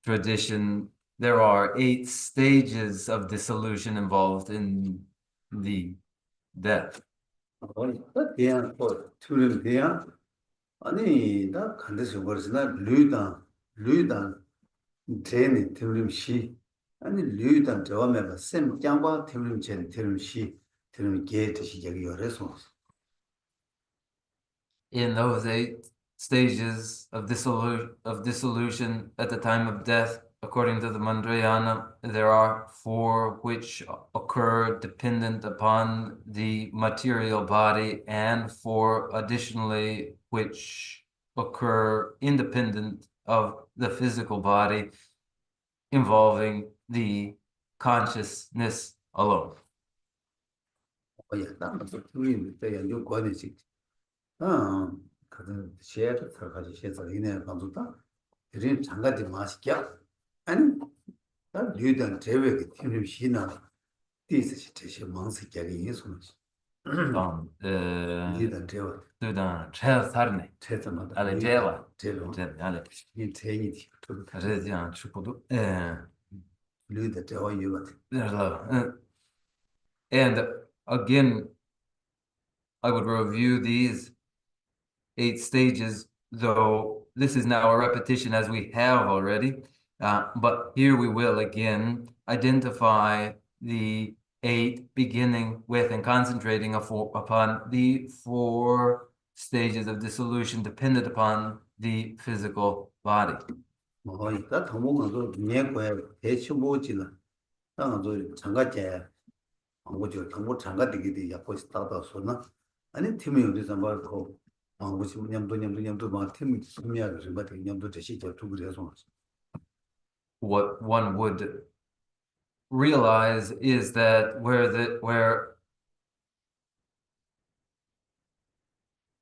tradition, there are 8 stages of dissolution involved in the death. 대한 툴을 대한 아니 나 간데서 버스나 류단 제니 툴림시 아니 류단 저메가 셈 장바 툴림체 툴림시 툴림 게트 시작이 열어서 In those 8 stages of dissolution at the time of death, according to the Mandrayana, there are 4 which occur dependent upon the material body, and 4 additionally which occur independent of the physical body, involving the consciousness alone. 야 나도 툴림 때 연구 관해지 아 그런 셰르 들어가지 셰서 이내 방송다 이런 장가지 마시냐 아니 나 류단 제외의 툴림 시나 디스 제시 망스께기 예수는 류단 제외 Dudan chel sarne. 최선하다 Ale jela. 제로 Ale. 이 제이디 Rezian chukudu. 류단 제외 유가 There's love. And again, I would review these 8 stages, though this is now a repetition as we have already. But here we will again identify the 8, beginning with and concentrating upon the 4 stages of dissolution dependent upon the physical body. 뭐 이따 통보가도 내고에 대치보지는 나도 장가제 아무죠 통보 장가되게 약고 있다다 소나 아니 팀이 어디서 말고 아무지 냠도 막 팀이 숨이야 그래서 막 냠도 대시 저 두그려서 What one would realize is that where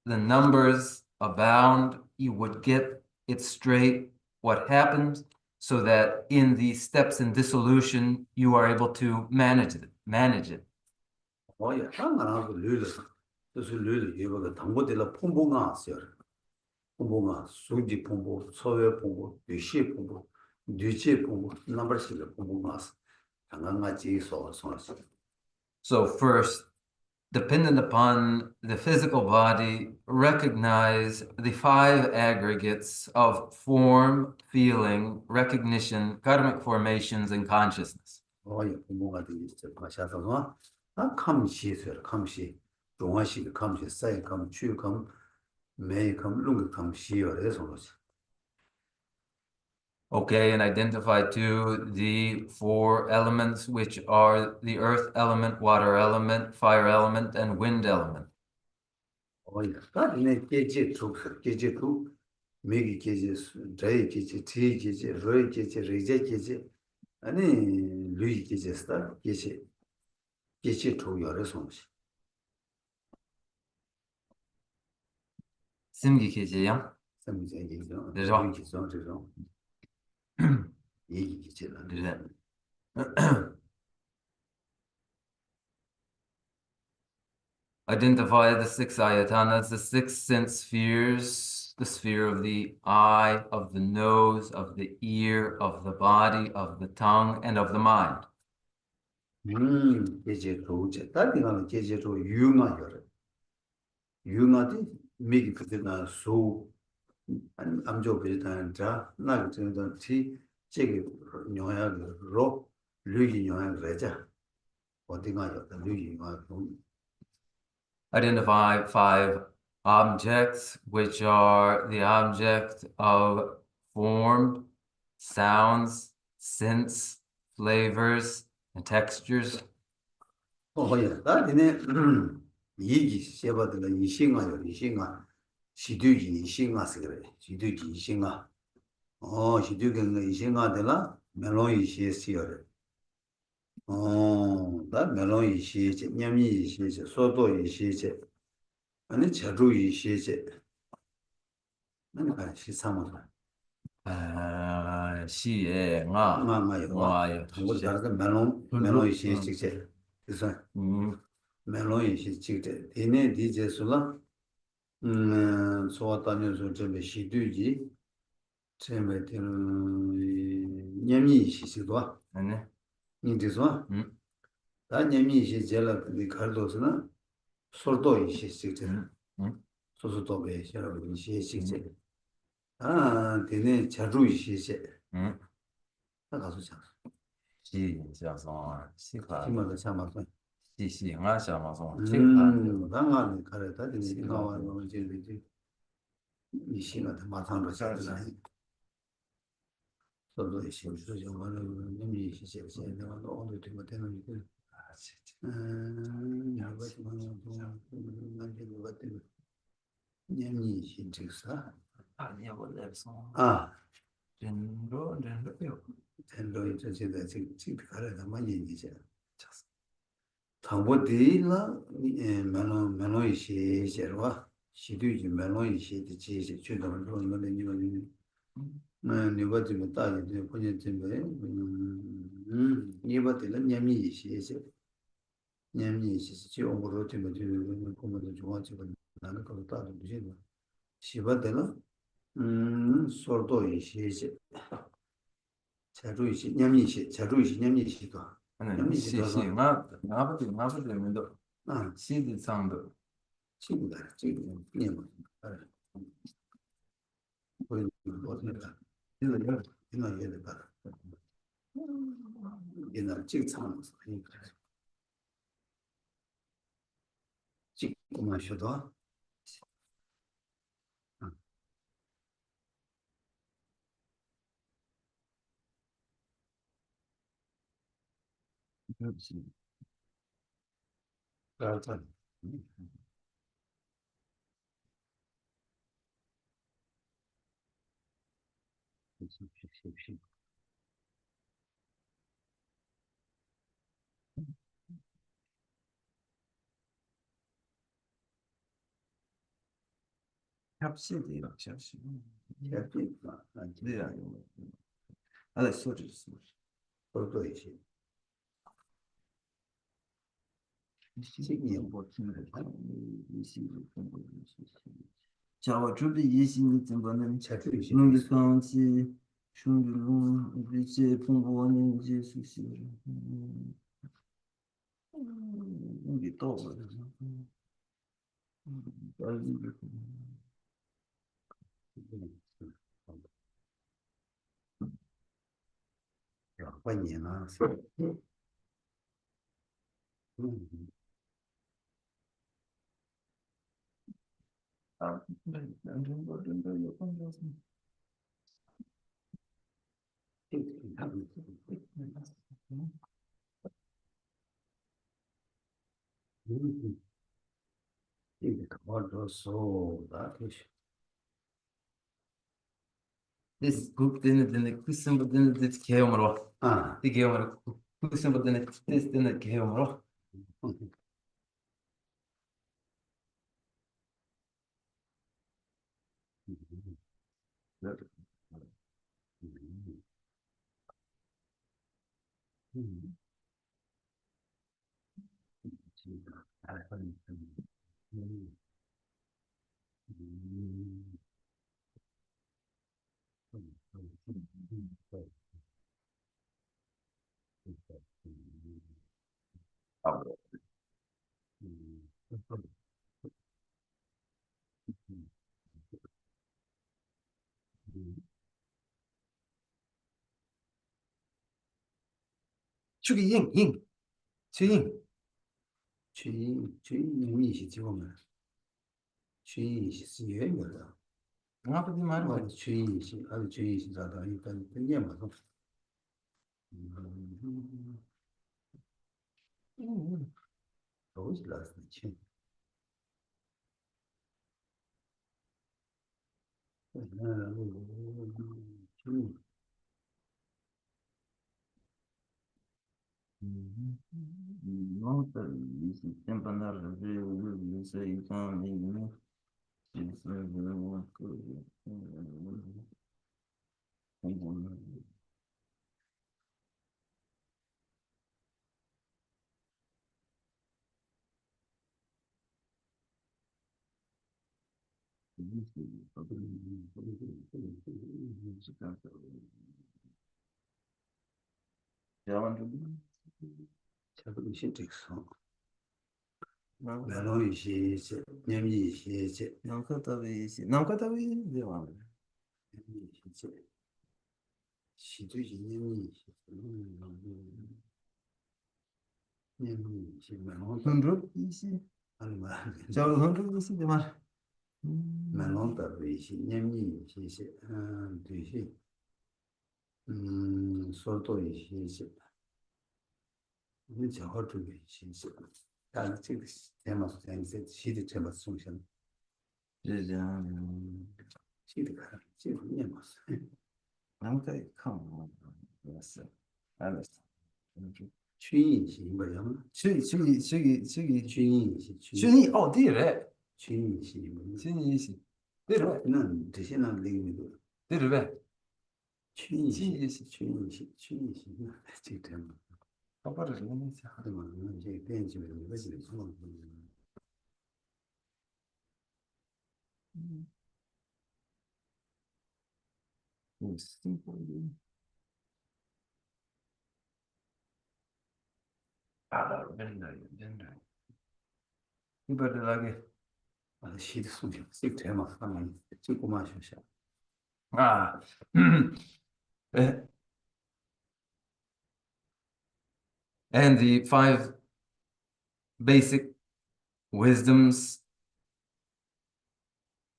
the numbers abound, you would get it straight what happens, so that in the steps in dissolution, you are able to manage it. 뭐야 상관하고 류를 그래서 류를 이거가 당고들라 폼보가 왔어요. 폼보가 수지 폼보, 소외 폼보, 유시 폼보, 뉴지 폼보, 넘버시를 폼보가 왔어. 강강같이 소소소. So first, dependent upon the physical body, recognize the 5 aggregates of form, feeling, recognition, karmic formations, and consciousness. 뭐야 폼보가 되게 있어. 마셔서 아 감시서 감시. 동아시 감시 사이 감 추 감, 매 감, 룽 감시어에 소로지. Okay, and identify too the 4 elements, which are the earth element, water element, fire element, and wind element. 뭐야 다네 계제 쭉 계제 쭉 매기 계제 자이 계제 티 계제 로이 계제 리제 계제 아니 루이 계제 스타 계제 계제 쭉 여러 소로지. Simgi kejeya. 삼제 얘기죠. 되죠? 얘기죠. 저죠. 얘기지라. Identify the 6 ayatanas, the 6 sense spheres, the sphere of the eye, of the nose, of the ear, of the body, of the tongue, and of the mind. 계제 쭉 다디가는 계제 쭉 유마여래. 유마디 미기 그때나 수 암조 비슷한자 나그 정도 티 제게 영향으로 류기 영향을 내자 어디가 류기 영향 identify 5 objects, which are the object of form, sounds, scents, flavors, and textures. 예. 나한테는 이기 시험받으라 이신가요. 이신가. 시두기 이신가서 그래. 시두기 이신가. 시두기는 이신가들라 멜론 이시시어래. 나 멜론 이시제, 냠이 이시제, 소도 이시제. 아니 자주 이시제. 아니 같이 삼아서. 시에 nga nga yo 한국 다른 멜론 이시제. 그래서 멜론 이시제. 되네 디제술라 소화단에서 좀 시두지 재매되는 냠이 시시도 아니 인지서 다 냠이 시제라 그 가르도스나 솔도 시시제 소소도 배 여러분 시시제 되네 자주 시시제 나 가서 자 시자성 시가 힘을 참아서 시시 nga 샤마성 나가는 가르다 되네 나와는 이제 이 시간에 마찬가지로 자잖아 저도 있어요. 저거는 님이 시제제 내가 오늘 되면 되는 거. 야가지만 난게 누가 되면 님이 신청사. 아니야 원래서 렌로 된로 이제 지금 가려다 많이 이제. 당보디나 멜로이 시제와 시두지 멜로이 시제 지제 주도는 그런 님은 네가 지금 따지는 본인 때문에 네가들은 냠이 있으시 냠이 있으시 지용으로 되면 되는 거는 좋아지고 나는 그거 따도 되지 시바들은 소도 있으시 자주 있으시 냠이 있으시 자주 있으시 냠이 있으시도 아니 시시 nga 면도 시디 상도 지금다 지금 냠 보이는 거니까 이거 얘를 봐 얘는 지금 상황에서 그러니까 찍고만 쉬어도 그렇죠. 합시디 이렇게 하시고 제가 네 아니요 알아 소리 있습니다 그것도 있지. 시기에 버티는 자와 주비 이신이 증거는 제가 있지. 농기상지 충분히 이제 풍부한 이제 수시 우리 또 관계나 이게 그걸로서 나듯이 This book didn't kusin but didn't 개엄으로 이 개엄으로 kusin but didn't this didn't 개엄으로 축이 잉 주잉 주인이 지금은 주인이 유행이다. Ngapa di mara ba? 주인이 아주 주인이 자다 일단 끝내면서 도저히 라스 친. No, pero y si siempre andar yo sé también. 자꾸 신tex어. 매너이 시제, 념이 시제, Nunca talvez, deu aula. 념이 시제. 시주지 념이 시제. 념이 시제. Hundru isi. 아니 말. Chào hundru isi de mar. 매너다 위시 념이 시제. 뒤시. 소도 시제. 이 저것도 시제. 다 지금 테마스 생세 시대 테마스 송션. Já. 시대가 지금 념았어. Nunca calma. Nossa. Olha só. 주인이시 뭐야? 주인이시 Chuni, oh, dire. 주인이시 뭐야? Chuni isi. Dire. 는 대신한 얘기도 Dire. 주인이시 지금 Papara não se 하더만 이제 대인집에 가지고 있어. Ah, vendrai. E per la che 아, 시도 숨겨. 씩 대막 하면 찍고 마셔. ah eh, and the five basic wisdoms,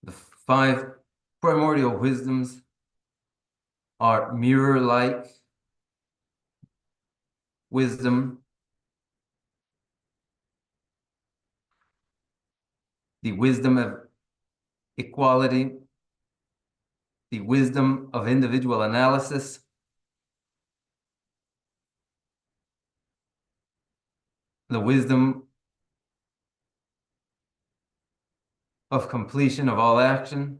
the five primordial wisdoms are mirror-like wisdom, the wisdom of equality, the wisdom of individual analysis, the wisdom of completion of all action,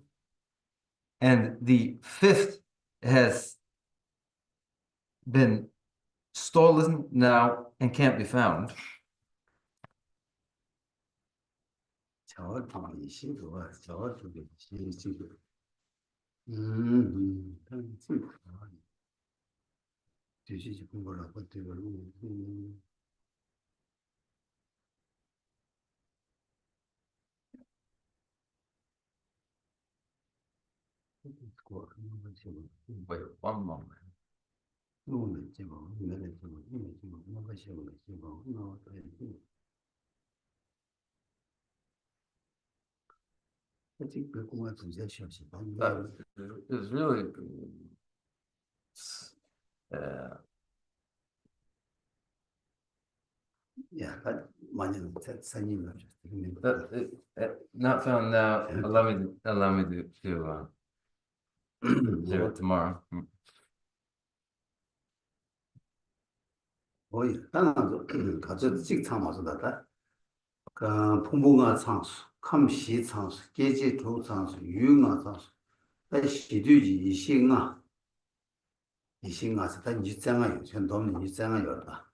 and the fifth has been stolen now and can't be found. 저쪽이 시도가 저쪽이 지금 뒤지지 공부를 하고 되고 Wait one moment. 노는 지금 내내 지금 뭔가 시험을 지금 나왔다 했지. 아직 그거만 두세 시험씩 It's really 야, 많이 산이는 not found now. Allow me to do it tomorrow. 거의 하나도 가져도 직참 맞았다. 그 풍부가 상수, 감시 상수, 계지 두 상수, 유가 상수. 다 시두지 이신아. 이신아서 다 이장아 전도는 이장아 열다.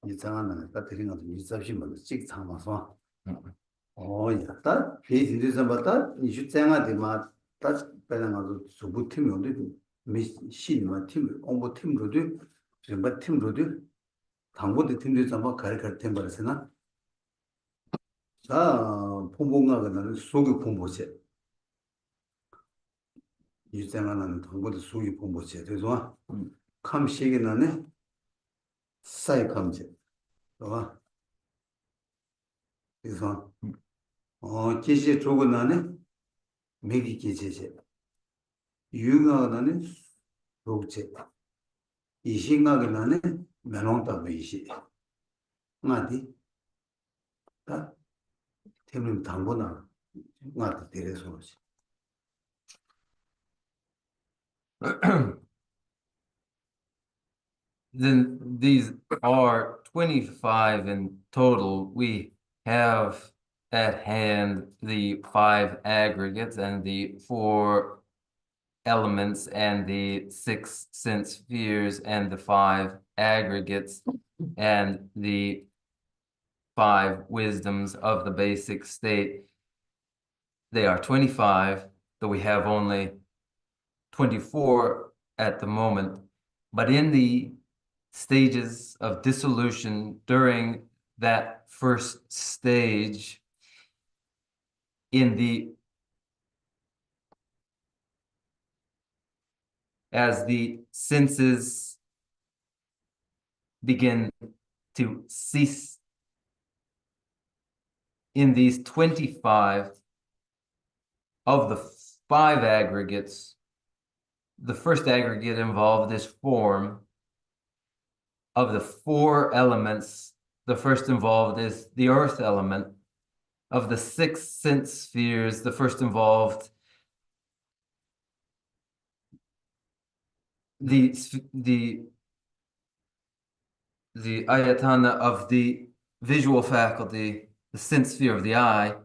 이장아는 다 드린 것도 이잡시면 직참 맞아. 야, 다 비즈니스 봤다. 이주장아 되마 다 배나가서 수부 팀이 온데 미신만 팀, 공부 팀으로도 전부 팀으로도 당보도 팀도 잡아 가르쳐 팀벌스나 자 풍부가는 속이 풍부세 이장하는 당보도 속이 풍부세 그래서 감시기 나네 사이 감지 봐 그래서 계시 두고 나는 매기 계시제 유행하고 나는 독제 이 생각이 나는 면홍답 이시 나디 다 때문에 당보나 나한테 데려서 오지. Then these are 25 in total. We have at hand the 5 aggregates and the 4 elements and the 6 sense spheres and the 5 aggregates and the 5 wisdoms of the basic state. They are 25, though we have only 24 at the moment. But in the stages of dissolution during that first stage, as the senses begin to cease in these 25 of the 5 aggregates, the first aggregate involved is form. Of the 4 elements, the first involved is the earth element. Of the 6 sense spheres, the first involved the ayatana of the visual faculty, the sense sphere of the eye.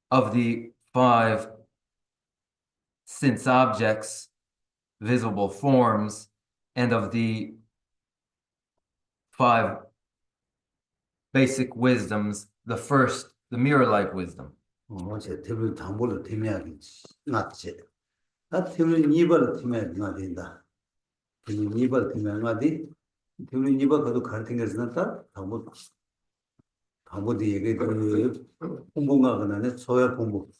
Of the 5 sense objects, visible forms, and of the 5 basic wisdoms, the first, the mirror-like wisdom. 어제 테블 담보로 팀해야지. 낫지. 나 테블 니벌 팀해야 된다. 테블 니벌 팀해야 돼. 테블 니벌 가도 가르친 게 있으니까 담보도 얘기 그 공부가 그나네 소야 공부.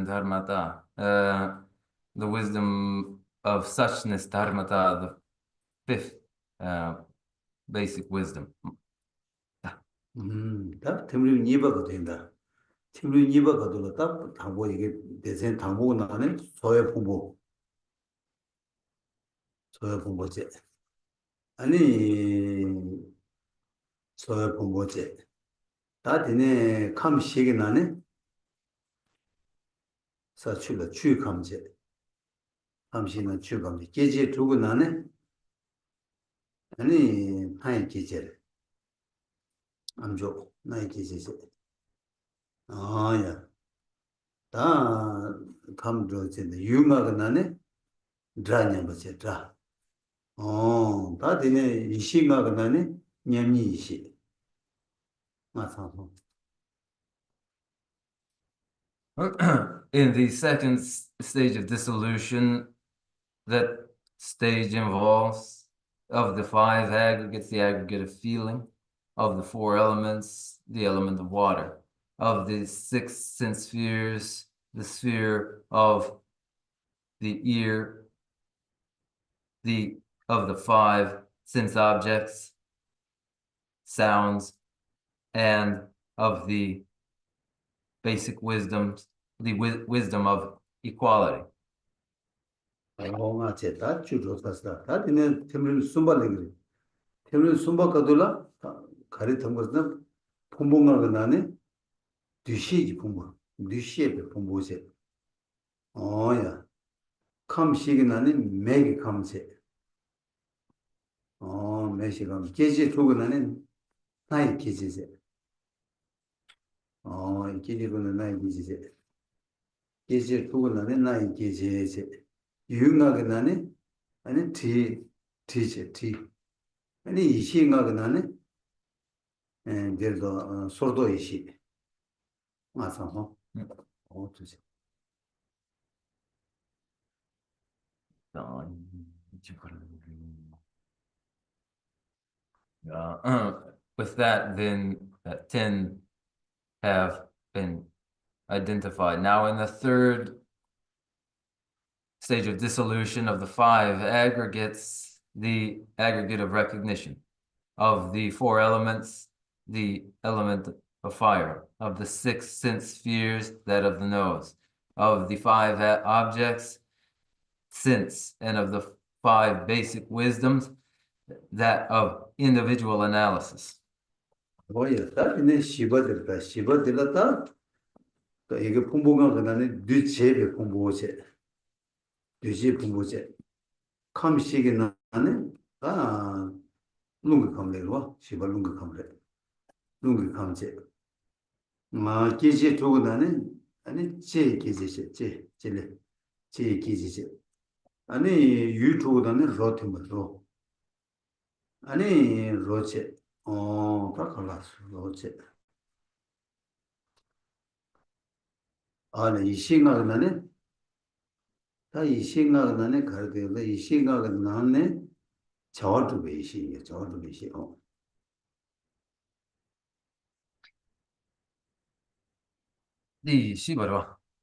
Dharmata, the wisdom of suchness, Dharmata, the 5th basic wisdom. 딱 테블 니버가 된다. 테블 니버가 돌아 딱 담보 이게 대신 담보고 나는 소야 공부. 소야 공부제. 아니 소야 공부제. 다 되네 감시게 나네. 사출로 추감제. 감시는 추감제. 계제 두고 나네. 아니 하이 계제. 암조 나이 계제제. 아야. 다 감조제 유마가 나네. 드라냐 버제 드라. 다 되네 이시가가 나네. 냠니 이시. 맞아서. In the second stage of dissolution, that stage involves of the 5 aggregates, the aggregate of feeling, of the 4 elements, the element of water, of the 6 sense spheres, the sphere of the ear, of the 5 sense objects, sounds, and of the basic wisdoms, the wisdom of equality. 제다 주로 샀다. 다 되네 테블 숨발레기. 테블 숨바카돌라 가리던 것은 풍봉하고 나네. 뒤시지 풍부. 뒤시에 풍부세. 야. 감시기 나네 매기 감세. 매시감. 계지 두고 나네 나이 계지세. 이 계지로는 나이 계지세. 계지 두고 나네 나이 계지세. 유응하게 나네 아니 티제 티. 아니 이시응하게 나네 그래서 소도 이시. 맞아서. 어떠지? With that, then 10 have been identified. Now, in the third stage of dissolution of the 5 aggregates, the aggregate of recognition of the 4 elements, the element of fire, of the 6 sense spheres, that of the nose, of the 5 objects, sense, and of the 5 basic wisdoms, that of individual analysis. 뭐야, 다른에 시바들다, 시바들다, 또 이게 풍부가 그다음에 뉘제비 풍부제, 뉘제 풍부제, 감시기 나는 룽그 감래로 시바 룽그 감래, 룽그 감제, 계제 두고 나는 아니 제 계제제, 제 계제제, 아니 유튜브다는 로트므로, 아니 로제, 다 갈랐어, 로제. 아니 이 생각은 다 이 생각은 가르쳐도 이 생각은 나네 저도 배시 저도 배시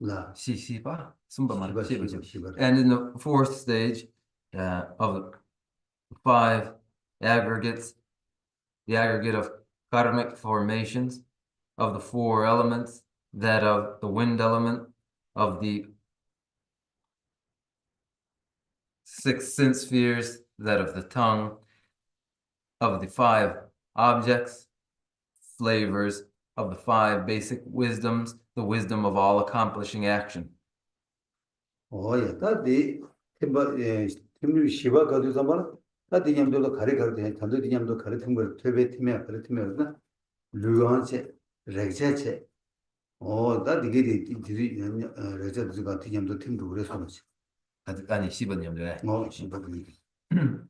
나 And in the 4th stage of 5 aggregates, the aggregate of karmic formations of the 4 elements, that of the wind element, of the 6 sense spheres, that of the tongue, of the 5 objects, flavors, of the 5 basic wisdoms, the wisdom of all accomplishing action. 야, 다디 팀이 시바 가도 잠발 다디 냠도 가르쳐 단도 냠도 가르친 걸 퇴배 팀에 가르치면 르간체 렉제체 다디게 디디 레제드가 냠도 팀도 그래서 아니, 시바님들. 시바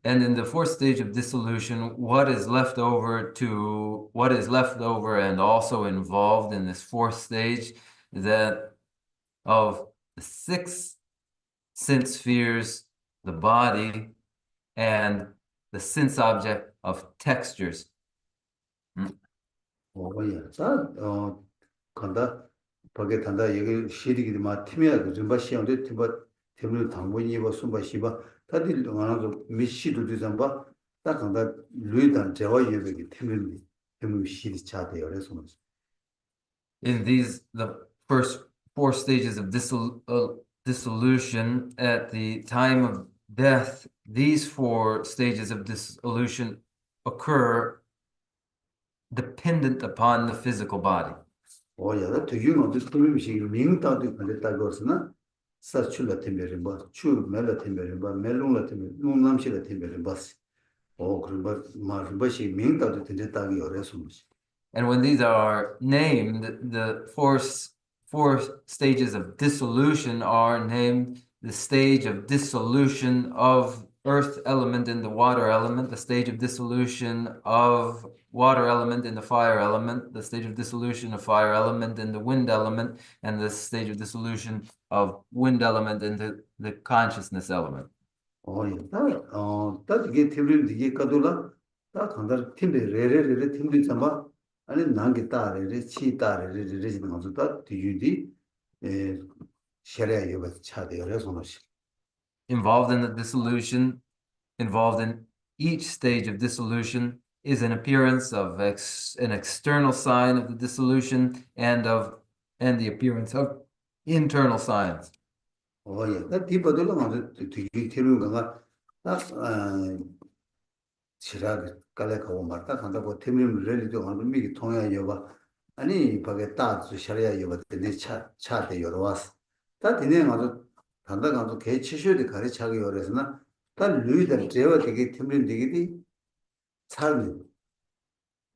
And in the 4th stage of dissolution, what is left over and also involved in this 4th stage, that of the 6 sense spheres, the body, and the sense object of textures. 간다 밖에 단다 여기 시리기도 막 팀이야 좀 시험도 팀을 당분이 뭐 숨바 시바 다들 하나도 미시도 되잖아 딱 간다 루이단 제와 여기 팀을 시리 차대요 그래서 In the first 4 stages of dissolution, at the time of death, these 4 stages of dissolution occur dependent upon the physical body. 야, 되게 어디 팀이 명다도 걸렸다고 했으나 사출라 팀베리 추 멜라 팀베리 멜롱라 팀베리 농남시라 팀베리 그런 마르바시 명다도 된다고 그래서 And when these are named, the 4 stages of dissolution are named the stage of dissolution of earth element in the water element, the stage of dissolution of water element in the fire element, the stage of dissolution of fire element in the wind element, and the stage of dissolution of wind element into the consciousness element. 이게 팀을 이게 가도라 다 간다 팀들 레레레 팀들 잡아 아니 난게 따레레 치 따레레 레지는 것도 다 뒤유디 샤리아 요가 차대요 그래서 Involved in the dissolution, involved in each stage of dissolution, is an appearance of an external sign of the dissolution and the appearance of internal signs. 예. 나 디버들로 먼저 되게 티는 거가 딱 지라가 깔래가고 말다 간다고 팀을 레리도 하는 미기 통해야 봐. 아니 밖에 따서 샤리아 여봐 내 차대 여러 왔어. 다 디네 맞아 단다 간도 개 치셔도 가르치기 어려서나 다 루이다 제가 되게 팀을 되게디 살미.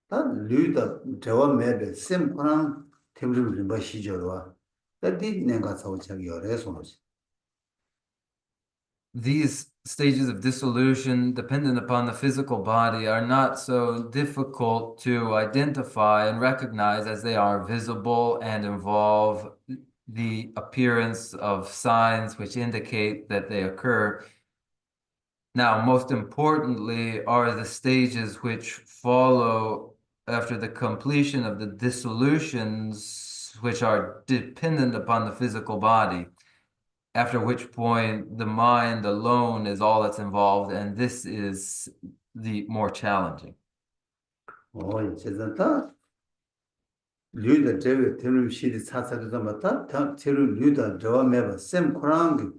다 루이다 제가 매베 샘프랑 팀을 좀 시절와. 다디 내가 사오차기 어려서 These stages of dissolution, dependent upon the physical body, are not so difficult to identify and recognize as they are visible and involve the appearance of signs which indicate that they occur Now, most importantly are the stages which follow after the completion of the dissolutions which are dependent upon the physical body, after which point the mind alone is all that's involved, and this is the more challenging. 제가 류다 제가 되는 시리 사사도 맞다. 다 제로 류다 저와 매바 샘 코랑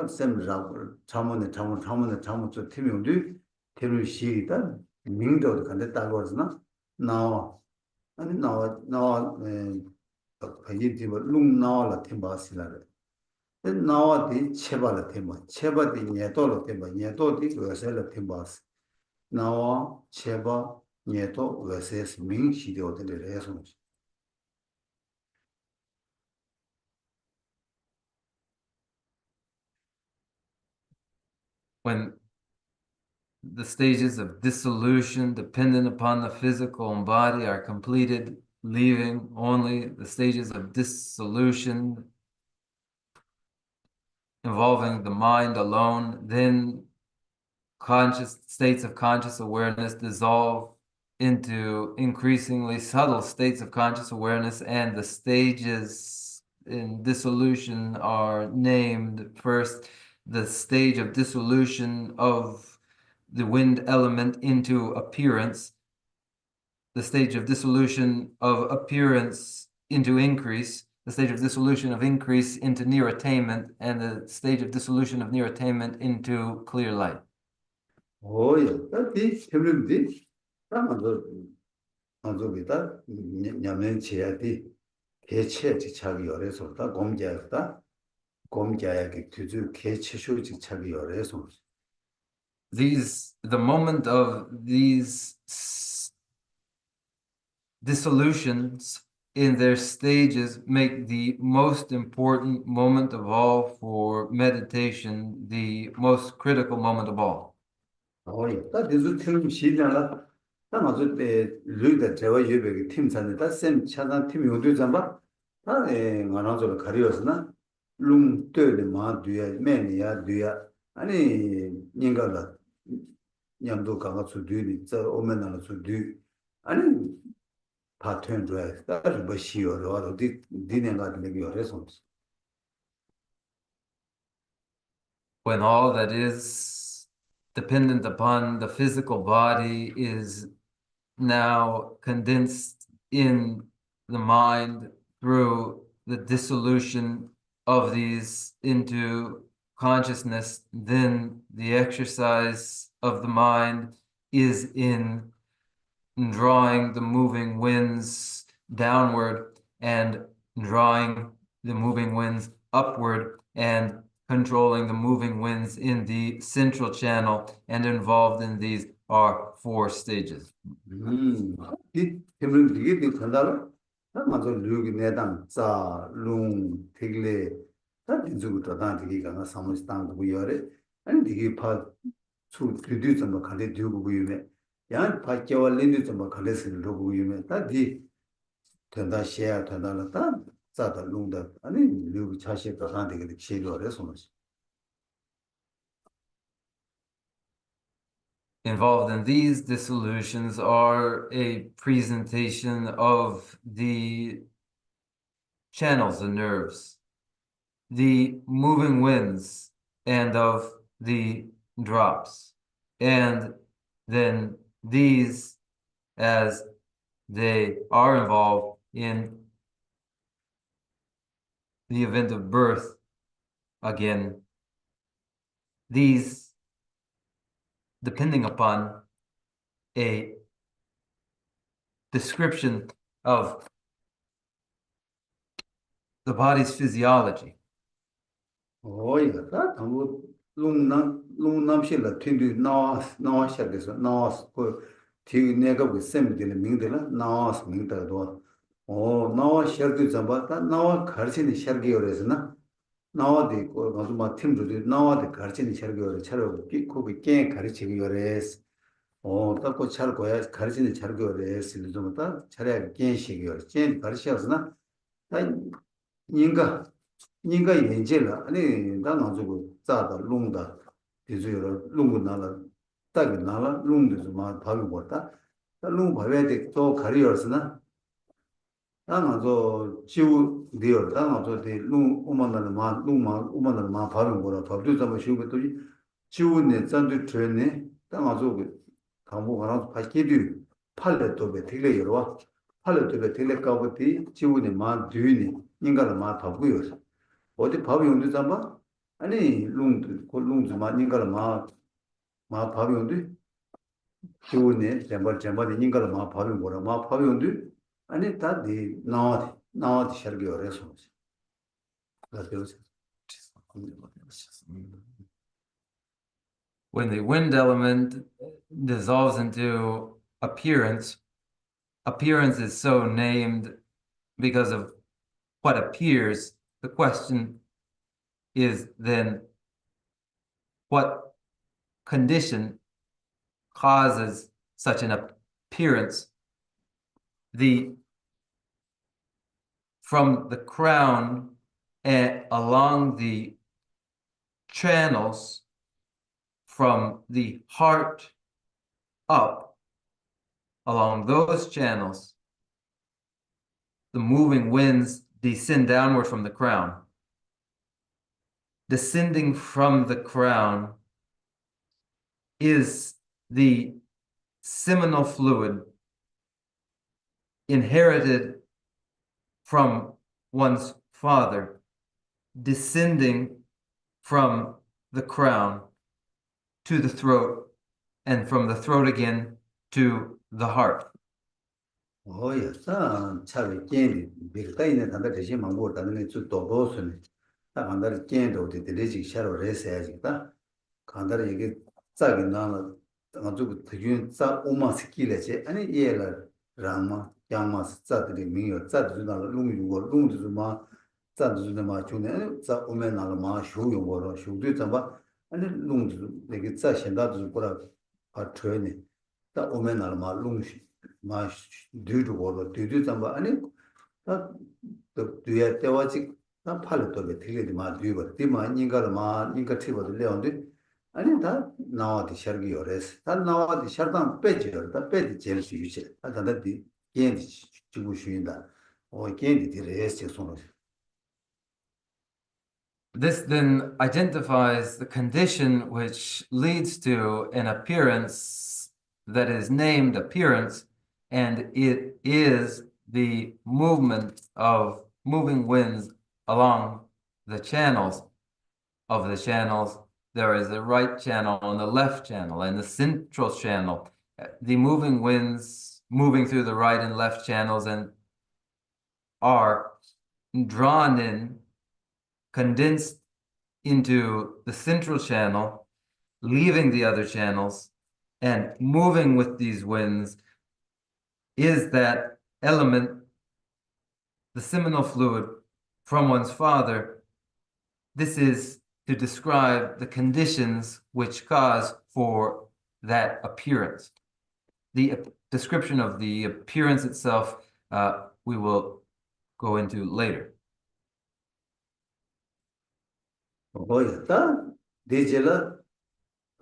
샘 라고 자문에 저 팀이 우리 되는 시리다 민도도 간데 따고 그러나 나와 아니 나와 바이디 룽 나와라 팀바시라래 나와디 체바라 팀바 체바디 녀도로 팀바 녀도디 그것을 팀바스 나와 체바 녀도 그것을 민시도들 해서 When the stages of dissolution dependent upon the physical and body are completed, leaving only the stages of dissolution involving the mind alone, then conscious states of conscious awareness dissolve into increasingly subtle states of conscious awareness, and the stages in dissolution are named first the stage of dissolution of the wind element into appearance, the stage of dissolution of appearance into increase, the stage of dissolution of increase into near attainment, and the stage of dissolution of near attainment into clear light. 오야, 나디 재밌는데? 나도 기다 냠낸 지야디 개체 지착이 열에서다 공자였다. 공자야기 규주 개체쇼 지착이 열에서 The moment of these dissolutions in their stages make the most important moment of all for meditation, the most critical moment of all. 오야, 나 디주 팀 시잖아. 나 맞을 때 르이다 제와 예배기 팀 산다. 샘 차단 팀이 어디 잡아? 나에 만화적으로 가리었으나 룽 뜨의 마 뒤에 매니야 뒤에 아니 인가가 냠도 강가 수뒤니 저 오면나는 수뒤 아니 파트너 줘야 다른 뭐 시어로 디네가 되게 어려서 When all that is dependent upon the physical body is now condensed in the mind through the dissolution of these into consciousness, then the exercise of the mind is in drawing the moving winds downward and drawing the moving winds upward and controlling the moving winds in the central channel, and involved in these are 4 stages. 이 때문에 되게 간다라 맞아 류기 내당 자룽 되게 다 뒤죽부터 다 되게 강가 사무실 땅도 요래 아니 되게 파수 뒤뒤 좀 가게 뒤고 보이네 야 파케와 린디 좀 가게스 로고 유네 다디 된다 셰야 된다라 다 자다 룽다 아니 류기 차시도 다 되게 시도를 해서 Involved in these dissolutions are a presentation of the channels, the nerves, the moving winds, and of the drops. And then these, as they are involved in the event of birth, again, these depending upon a description of the body's physiology. 오이가 다 아무 룽남실라 튕디 나와샤게서 나와스 그 뒤 내가 그 셈들이 민들라 나와스 민다도 나와 셔도 잡았다 나와 가르치는 셔기어레스나 나와디 그 아주 막 팀들이 나와디 가르치는 셔기어레 차려 끼고 깨 가르치기 요레스 딱고 차를 거야 가르치는 셔기어레스 좀다 차려 깨시기어 깨 가르치었으나 다 인가 인가 연제라 아니 나 가지고 자다 롱다 디즈요 룽고 나라 딱이 나라 룽도 마 밥이 버다 룽 밥에 또 가리어스나 당아서 지우 되어 당아서 룽 오만나는 마 룽마 오만나는 마 밥이 버라 밥도 잡아 쉬고 또 지우네 잔도 트레네 당아서 강보 가라 파키디 팔레도 베틀레 여러 팔레도 베틀레 까버티 지우네 마 뒤니 인가를 마 밥고요 어디 밥이 온데 잡아 아니 룽도 룽도 마 인가를 마 밥이 온데 지우네 잠바 인가를 마 밥이 뭐라 마 밥이 온데 아니 다디 나와디 셔기 어려서 그래서 When the wind element dissolves into appearance, appearance is so named because of what appears. The question is then, what condition causes such an appearance? From the crown and along the channels, from the heart up, along those channels, the moving winds descend downward from the crown. Descending from the crown is the seminal fluid inherited from one's father, descending from the crown to the throat, and from the throat again to the heart. 오야 산 차비 겐디 비르타이네 단다 대신 망고 다는 주 도도스네 다 간다를 겐도 되지 샤로 레세야지다 간다를 이게 짜기 나나 아주 대균 짜 오마스키레제 아니 예라 라마 양마스 짜들이 미여 짜들이나 룽유고 룽드즈마 짜들즈마 주네 짜 오메나라 마 쇼요고로 쇼드 잡아 아니 룽드 내게 짜 현다도 거라 아 트레니 짜 오메나라 마 룽시 마 뒤도 뒤도 잠바 아니 다 뒤에 때와지 다 팔도 되게 마 뒤고 뒤마 인가를 마 인가 티버도 레온데 아니 다 나와디 셔기 요레스 다 나와디 셔당 빼지요 다 빼지 제일 수유체 다 단다디 겐디 주고 쉬인다 오 겐디 디레스 손으로 This then identifies the condition which leads to an appearance that is named appearance, and it is the movement of moving winds along the channels. Of the channels, there is a right channel and the left channel and the central channel. The moving winds moving through the right and left channels and are drawn in, condensed into the central channel, leaving the other channels, and moving with these winds is that element, the seminal fluid from one's father. This is to describe the conditions which cause for that appearance. The description of the appearance itself we will go into later. 오야다 데젤라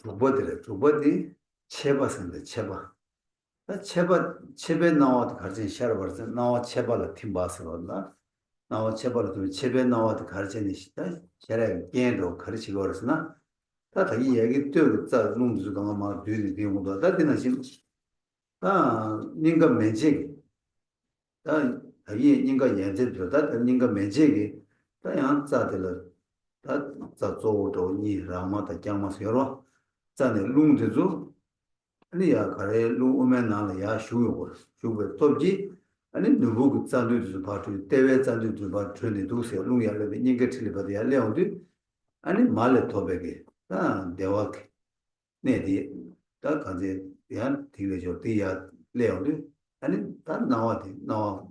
로보디 체바선데 체바 체베 나와도 가르친 샤르 버스 나와 체바를 팀바스로나 나와 체바를 좀 체베 나와도 가르치는 시다 샤르 게도 가르치고 그러스나 다이 얘기 뜨자 놈주가 막 뒤에 되고도 다디나 심 닌가 매직 이 닌가 연제들 닌가 매직이 다양 자들 자 조도 니 라마다 장마스 여러 자네 룽드조 아니야 가래 룽 오면 나야 슈요 슈베 톱지 아니 누구 자들도 바투 대외 자들도 바투네 두세 룽야를 닌가 틀리바데 알레온디 아니 말레 토베게 다 대와케 네디 다 간제 야 딜레죠 티야 레온디 아니 다 나와디 나와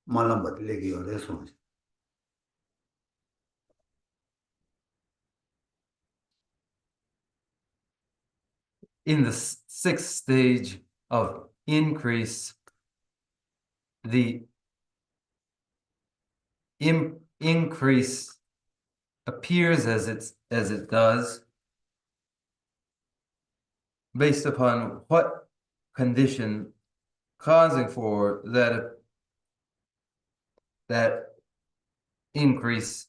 말람바데 레기요 레소 In the sixth stage of increase, the increase appears as it does based upon what condition causing for that increase,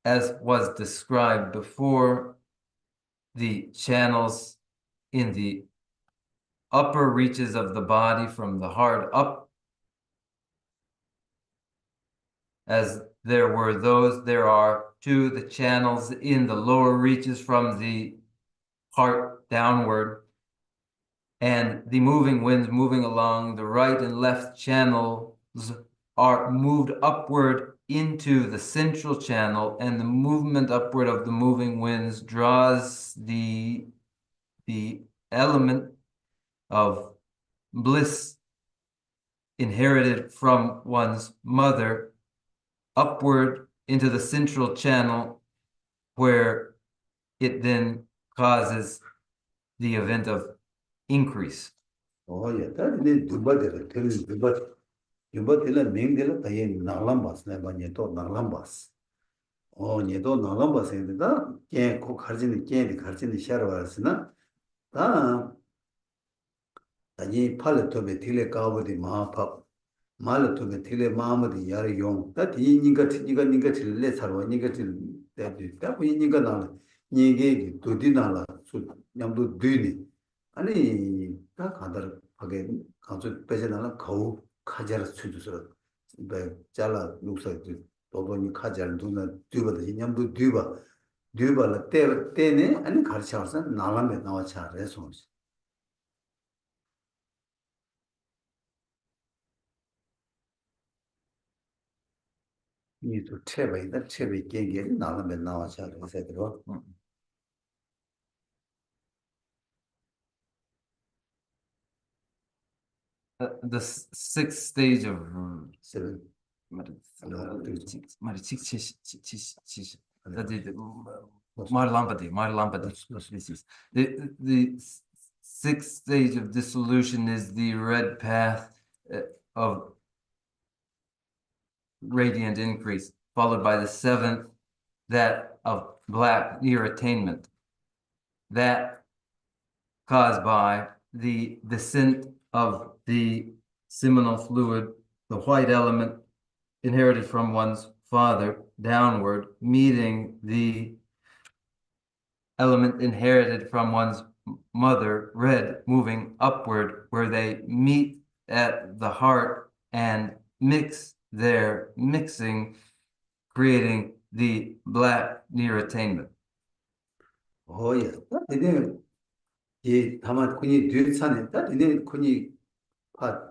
as was described before, the channels in the upper reaches of the body from the heart up, as there are too the channels in the lower reaches from the heart downward, and the moving winds moving along the right and left channels are moved upward into the central channel, and the movement upward of the moving winds draws the element of bliss inherited from one's mother upward into the central channel, where it then causes the event of increase. Oh yeah, that is Duba tell Duba tell Mingdela Tayin Nalambas, never Nieto Nalambas. Oh, Nieto Nalambas in the can't cook Harjin, can't Harjin Sharvasina. Ah, Tayi Palatobe Tile Kawa di Mahapap. Malatobe Tile Mama di Yari Yong. That Niga till Lesarwa, Niga till that we Niganala, Nigi, Dudinala, Yamdu Duni. 아니 딱 가다를 하게 가서 배제나는 거우 카자를 수주서 배 잘라 녹색 도도니 카자를 누나 뒤바도 인염도 뒤바라 때네 아니 가르쳐서 나라메 나와 차래서 이도 체베다 체베 게게 나라메 나와 차래서 들어 The sixth stage of 세븐 Marlampati. The sixth stage of dissolution is the red path of radiant increase, followed by the seventh, that of black near attainment, that caused by the descent of the seminal fluid, the white element inherited from one's father downward, meeting the element inherited from one's mother, red, moving upward, where they meet at the heart and mix their mixing, creating the black near attainment. Oh yeah, 이 다만 군이 뒤산에 딱 이내 군이 파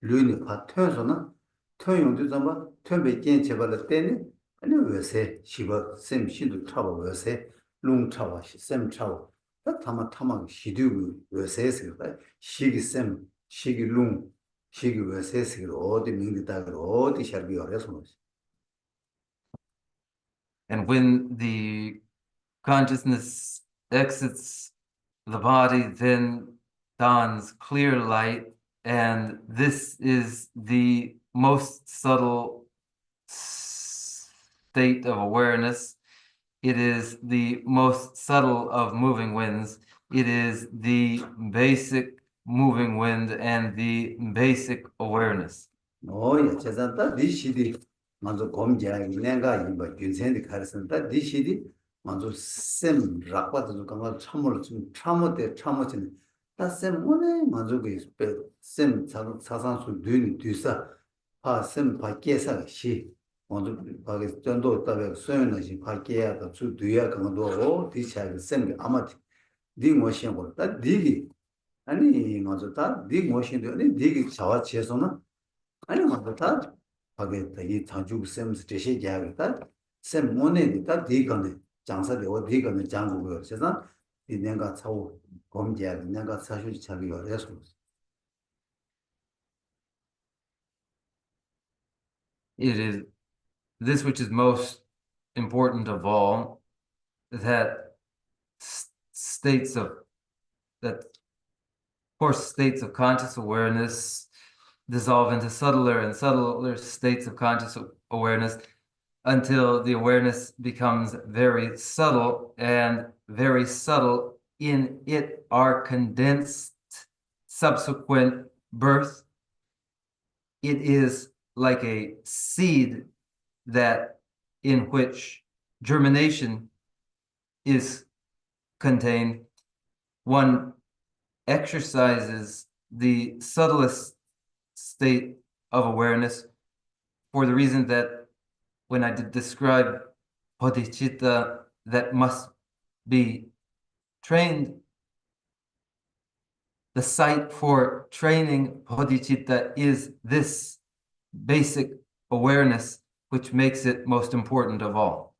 류니 파 태어서나 태용도 잡아 태배견 제발을 때네 아니 왜세 시버 샘 시도 차고 왜세 롱 차고 샘 차고 딱 다만 타막 시도 왜세서 시기 샘 시기 롱 시기 왜세서 어디 민기다 어디 샤비 어려서 And when the consciousness exits the body, then dawns clear light, and this is the most subtle state of awareness. It is the most subtle of moving winds. It is the basic moving wind and the basic awareness. Oh, yeah, 제자다 니시디 먼저 검지하기 내가 이거 균생이 가르쳤다 니시디 먼저 샘 락바도 그거 참을 좀 참어진 다샘 오네 먼저 그샘 사상수 뒤니 뒤사 파샘 밖에서 시 먼저 밖에 전도 따에 소연하시 밖에야 주 뒤야 그거도 뒤차게 샘 아마 네 모션 거다 니기 아니 먼저 다네 모션도 아니 니기 자와 지에서는 아니 먼저 다 하겠다 이 자주 샘스 대시 얘기하겠다 샘 모네니까 네거네 장사되고 네거는 장국을 그래서 이 내가 차고 검지야 내가 사실 자기가 해서 It is this which is most important of all, that states of conscious awareness dissolve into subtler and subtler states of conscious awareness until the awareness becomes very subtle, and very subtle in it are condensed subsequent birth. It is like a seed that in which germination is contained. One exercises the subtlest state of awareness for the reason that when I did describe bodhicitta that must be trained, the site for training bodhicitta is this basic awareness, which makes it most important of all.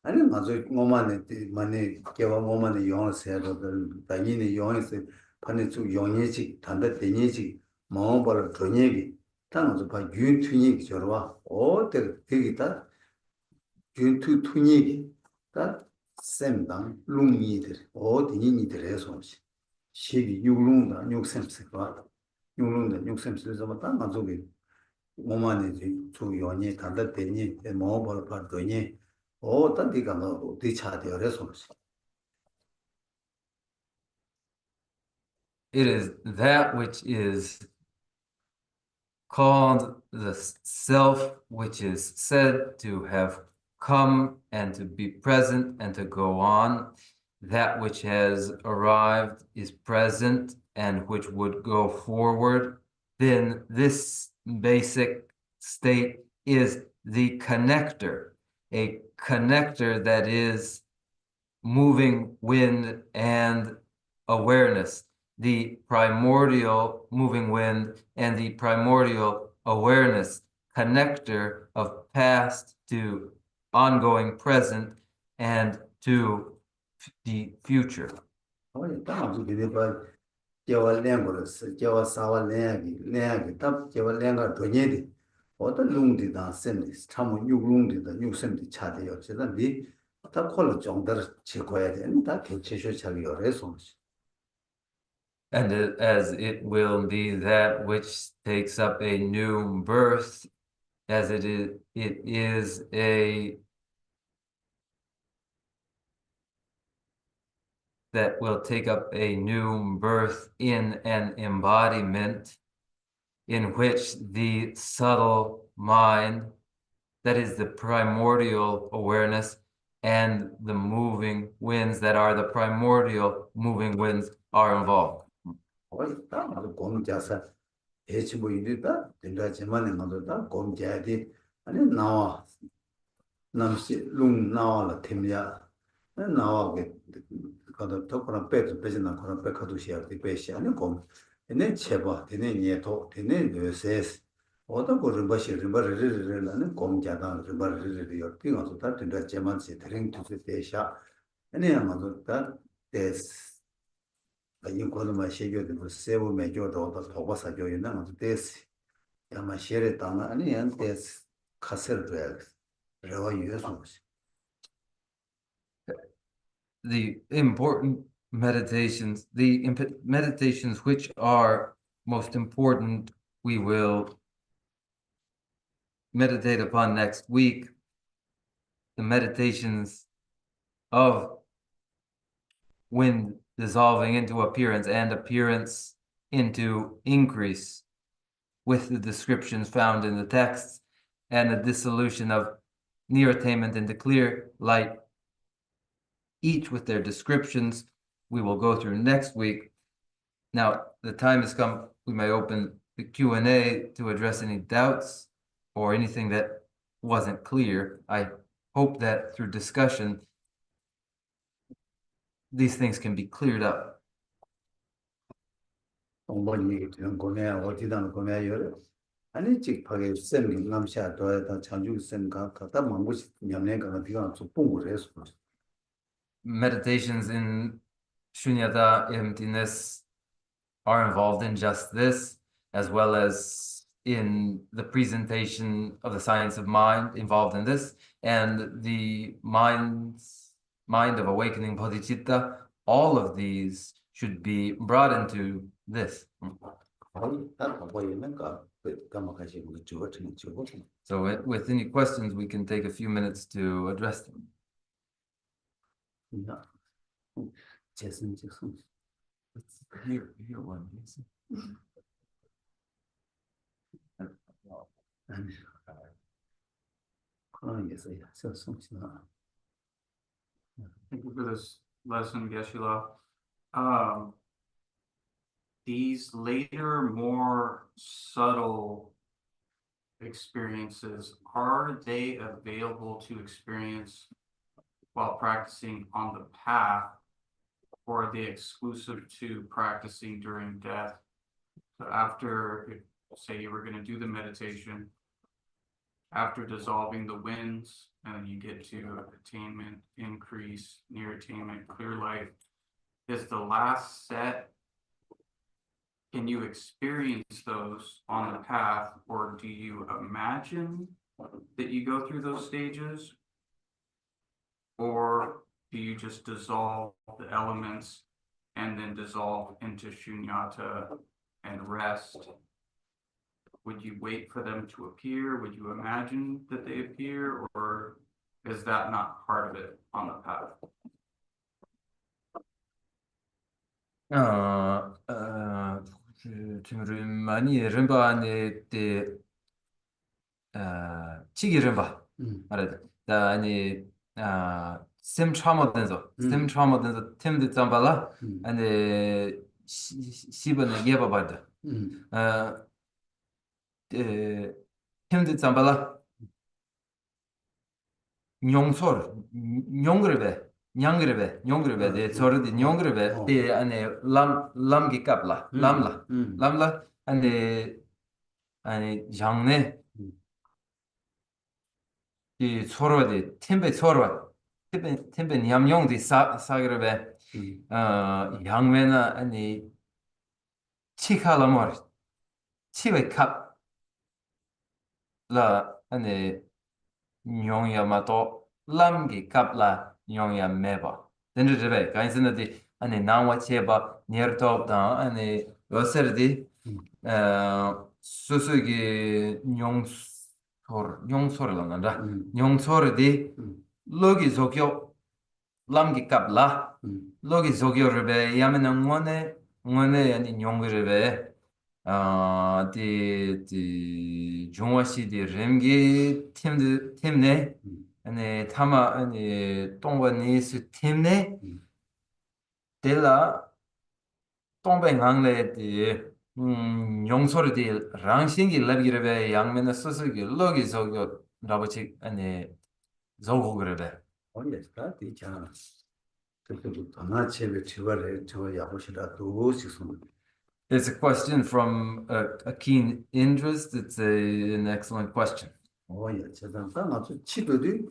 아니 맞아 뭐만에 만에 개와 뭐만에 영어 세도들 다니는 영어에서 반에 좀 영예지 단다 되니지 뭐벌 돈얘기 당어서 봐 윤투니 저러와 어때 되겠다 윤투 투니 다 셈당 룽이들 어디니들 해서 시비 육룽다 육셈스가 육룽다 육셈스에서 맞다 맞아게 뭐만에 좀 영예 단다 되니 뭐벌 받더니 단디가 뭐 어디 차대요 그래서 It is that which is called the self, which is said to have come and to be present and to go on. That which has arrived is present and which would go forward. Then this basic state is the connector, a connector that is moving wind and awareness, the primordial moving wind and the primordial awareness connector of past to ongoing present and to the future. And as it will be that which takes up a new birth, as it is a that will take up a new birth in an embodiment in which the subtle mind, that is the primordial awareness, and the moving winds that are the primordial moving winds are involved. 가도 덕분에 배도 배지나 그런 백화도 시작이 배시 아니 곰 얘네 제바 얘네 니에도 얘네 뇌세스 어떤 거를 버시 르버르르르는 곰자다 르버르르르 뛰어서 다 된다 제만시 드링 투스 대샤 아니 아마도 다 데스 아니 거는 마시게도 뭐 세부 매교도 더 버사 교이나 뭐 데스 야마 셰레 따나 아니 안 데스 카셀드 레와 유에서 the important meditations, the meditations which are most important, we will meditate upon next week. The meditations of wind dissolving into appearance and appearance into increase with the descriptions found in the texts, and the dissolution of near attainment into clear light, each with their descriptions. We will go through next week. Now, the time has come, we may open the Q&A to address any doubts or anything that wasn't clear. I hope that through discussion, these things can be cleared up. Meditations in shunyata, emptiness, are involved in just this, as well as in the presentation of the science of mind involved in this, and the mind of awakening bodhicitta. All of these should be brought into this. So with any questions, we can take a few minutes to address them. Let's hear one, please. Thank you for this lesson, Geshe-la. These later, more subtle experiences, are they available to experience while practicing on the path, or are they exclusive to practicing during death? So after, say you were going to do the meditation, after dissolving the winds, and you get to attainment, increase, near attainment, clear light, is the last set, can you experience those on the path, or do you imagine that you go through those stages? Or do you just dissolve the elements and then dissolve into shunyata and rest? Would you wait for them to appear? Would you imagine that they appear, or is that not part of it on the path? 많이 rinpa chigi rinpa 말하다. 다 아니 심 trauma 된서 팀드 잠발라 아니 시번에 예바 받다. 팀드 잠발라 냥그르베 데 저르디 냥그르베 데 아니 람기 갑라 람라 아니 장네 이 서로디 템베 냠용디 사그르베 양메나 아니 치칼라모 치베 갑라 아니 뇽야마토 람기 갑라 뇽야 메바 덴르베 가인스나디 아니 나와체바 니르토다 아니 워서디 수수기 용소르란다 용소르디 로기 조교 람기 갑라 로기 조교르베 야메는 원에 아니 용그르베 디 중화시디 렘기 팀네 아니 타마 아니 동반니스 팀네 데라 동뱅항레 디 용소르디 랑싱기 랩기르베 양면의 스스기 로기 저거 라버치 아니 저거그르베 어디에서 있잖아. 그것도 하나체베 치바레 저 야보시라도 식선. It's a question from a keen interest. It's an excellent question. 예, 제가 아주 치도디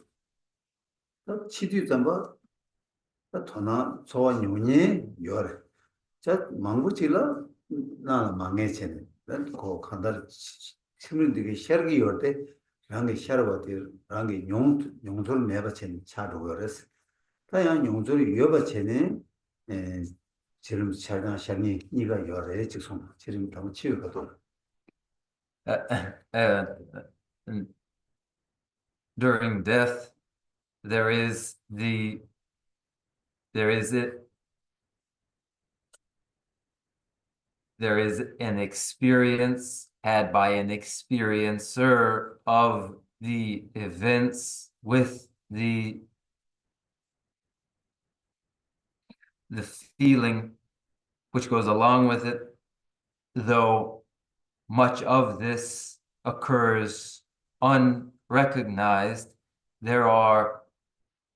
치디 잠바 더나 저와 요니 요래. 자 망고치라 나 망해체네. 그 간달 치면 되게 셔기 요때 랑게 셔버디 랑게 용돌 매바체는 차도 그랬어. 다양 용돌이 여바체네 지금 차가 셔니 네가 요래 지금 지금 너무 치우거든. During death, there is an experience had by an experiencer of the events with the feeling which goes along with it, though much of this occurs unrecognized. There are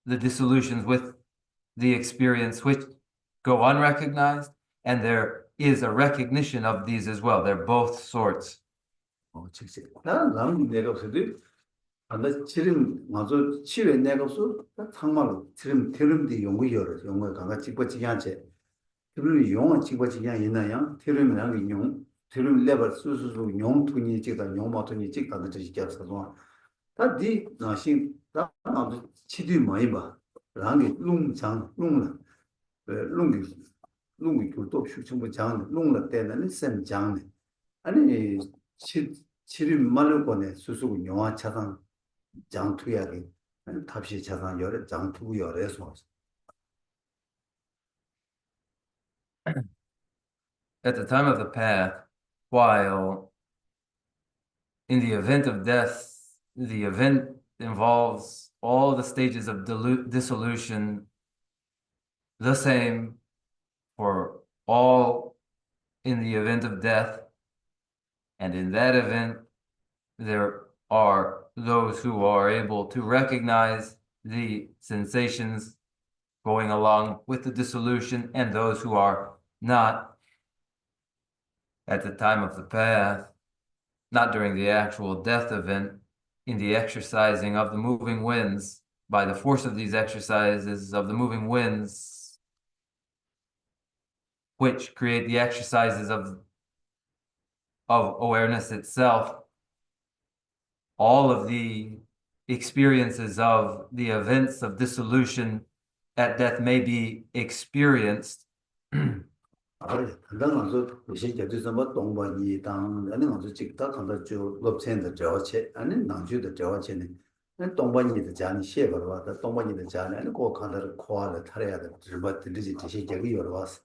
the dissolutions with the experience which go unrecognized, and there is a recognition of these as well. They're both sorts. 나는 내가 없어도 안다 지금 맞아 치외 내가 없어 정말로 트름디 용어여러 용어 강가 찍어지게 하지 트름이 용어 찍어지게 있나요? 트름이랑 용 트름 레벨 수수수 용tun이 찍다 용마tun이 찍다 그렇게 잡서서 다디 나신 나도 치디 많이 봐 랑이 룽장 룽라 룽이 그도 수충부 장 룽라 때는 셈장네 아니 치 치림 말고네 수수고 영화 차상 장투야기 탑시 차상 열에 장투 열에서 At the time of the path, while in the event of death, the event involves all the stages of dissolution, the same for all in the event of death. And in that event, there are those who are able to recognize the sensations going along with the dissolution, and those who are not. At the time of the path, not during the actual death event, in the exercising of the moving winds, by the force of these exercises of the moving winds, which create the exercises of awareness itself, all of the experiences of the events of dissolution at death may be experienced. 당당한서 시제도 뭐 동반이 당 아니 먼저 찍다 간다 저 럽센의 저체 아니 남주의 저체는 동반이의 자니 셰버로 왔다 동반이의 자니 아니 고 간다를 코알을 탈해야 돼. 들bat들이 시제기 여러 왔어.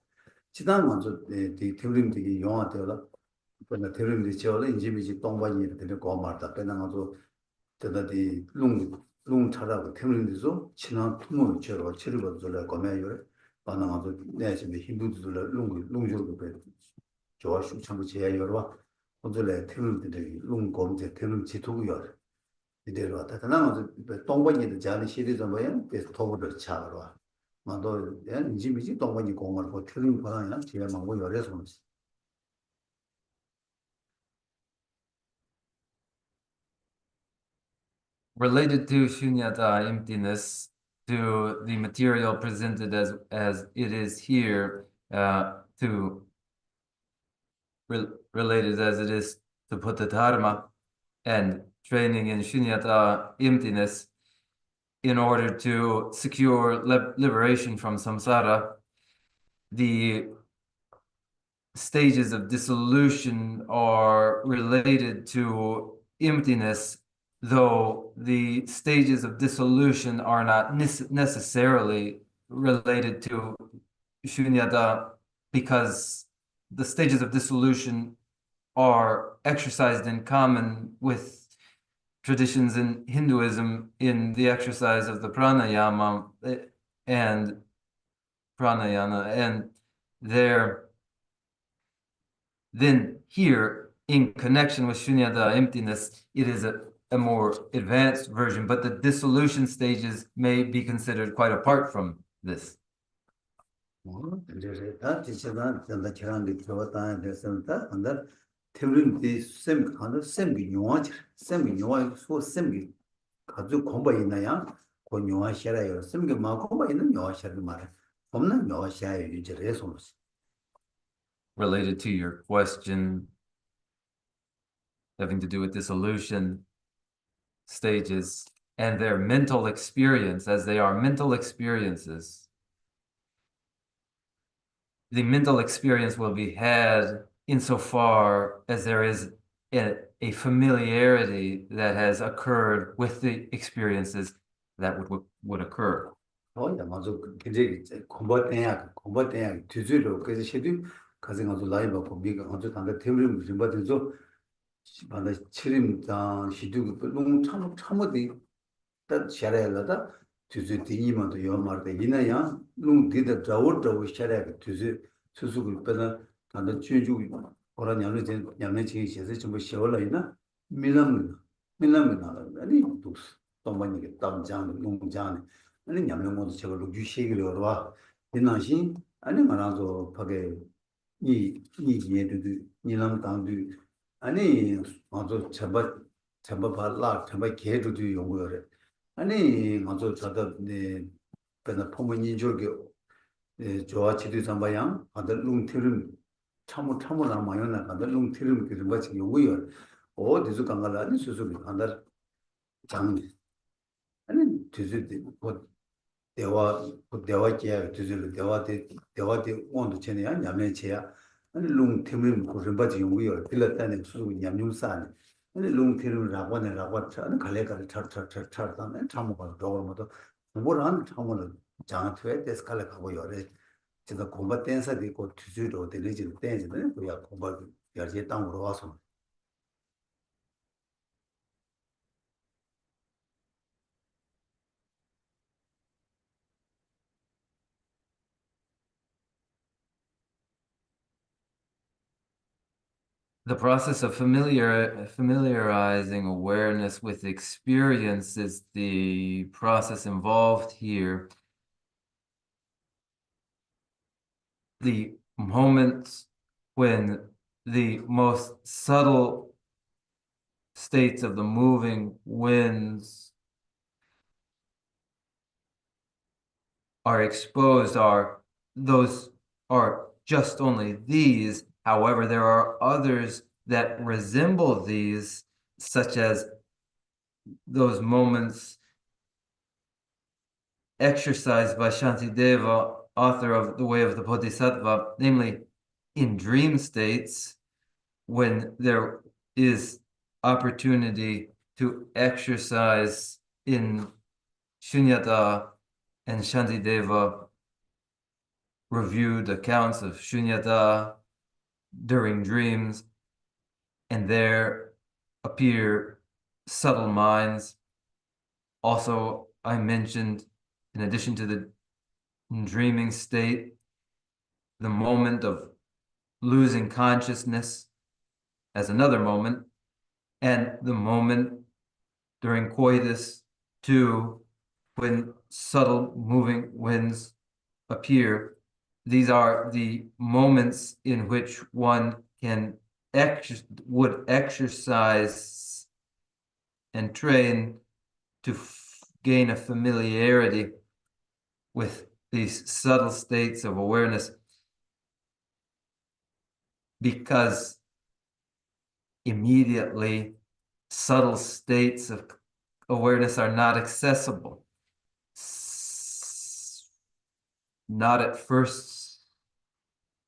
지난 먼저 이 팀림들이 용화되어라. 근데 팀림들이 저를 인지미지 동반이의 되는 거 말다. 배나가도 대다디 롱 차라고 팀림들도 지난 투모 저러 치료를 돌려 거매요. 반응하고 내심에 힌두들을 롱주로 배 좋아 수창고 제야 여러 오늘에 팀들이 롱검제 팀 지도고요. 이대로 왔다. 나는 동반이의 자리 시리즈 뭐야? 그래서 도구를 차로. 만도 인지미지 동반이 공을 고 틀린 거랑 제가 망고 열에서 오지. Related to shunyata, emptiness, to the material presented as it is here, to related as it is to Buddha Dharma, and training in shunyata, emptiness, in order to secure liberation from samsara. The stages of dissolution are related to emptiness, though the stages of dissolution are not necessarily related to shunyata, because the stages of dissolution are exercised in common with traditions in Hinduism in the exercise of the pranayama and then here, in connection with shunyata, emptiness, it is a more advanced version, but the dissolution stages may be considered quite apart from this. 이제 다 지체가 전다 기란데 들어왔다 됐습니다. 근데 팀림이 셈 하는 셈이 용어지 셈이 용어 소 셈이 가지고 공부 있나야 그 용어 셔라요. 셈이 막 공부 있는 용어 셔를 말해. 없는 용어 셔야 이제 레송스. Related to your question having to do with dissolution stages and their mental experience, as they are mental experiences, the mental experience will be had insofar as there is a familiarity that has occurred with the experiences that would occur. 맞아. 굉장히 공부해야 뒤지로 그래서 시도 가정아주 라이브 보기가 아주 단가 팀을 무슨 받은서 반다 치림다 시도 너무 참어디 딱 샤라야다 뒤지 뒤이만도 요 말도 이나야 롱 디다 자워도 샤라야 뒤지 수수를 빼나 단다 주주 오라 냠네 지에서 좀 쉬어라이나 밀람나 아니 두스 동반이게 담장 농장 아니 냠명모도 저걸로 유시기로 와 이나시 아니 말아서 밖에 이 얘도 니랑 당도 아니 맞아 잡아 개도도 연구를 아니 맞아 저다 네 그나 포문이 저기 좋아치도 삼바양 아들 롱티름 참으나 마요나 아들 롱티름 그 뭐지 연구요 어디서 간가라 아니 수수비 한달 장 아니 뒤지 대화기야 뒤질 대화대 온도 전에 냠내체야 아니 롱 팀을 고른 바지 연구요 빌렸다는 수 냠용산 아니 롱티를 라고네 라고 차는 갈래가를 차차차차다네 참고가 도로모도 뭐라는 참고는 장트에 데스칼에 가고 요래 제가 공부 댄서 되고 투주로 되는지 댄지는 그야 공부 열제 땅으로 와서 The process of familiarizing awareness with experience is the process involved here. The moments when the most subtle states of the moving winds are exposed are just only these. However, there are others that resemble these, such as those moments exercised by Shantideva, author of The Way of the Bodhisattva, namely in dream states, when there is opportunity to exercise in shunyata, and Shantideva reviewed accounts of shunyata during dreams, and there appear subtle minds. Also, I mentioned, in addition to the dreaming state, the moment of losing consciousness as another moment, and the moment during coitus too, when subtle moving winds appear. These are the moments in which one would exercise and train to gain a familiarity with these subtle states of awareness, because immediately subtle states of awareness are not accessible. Not at first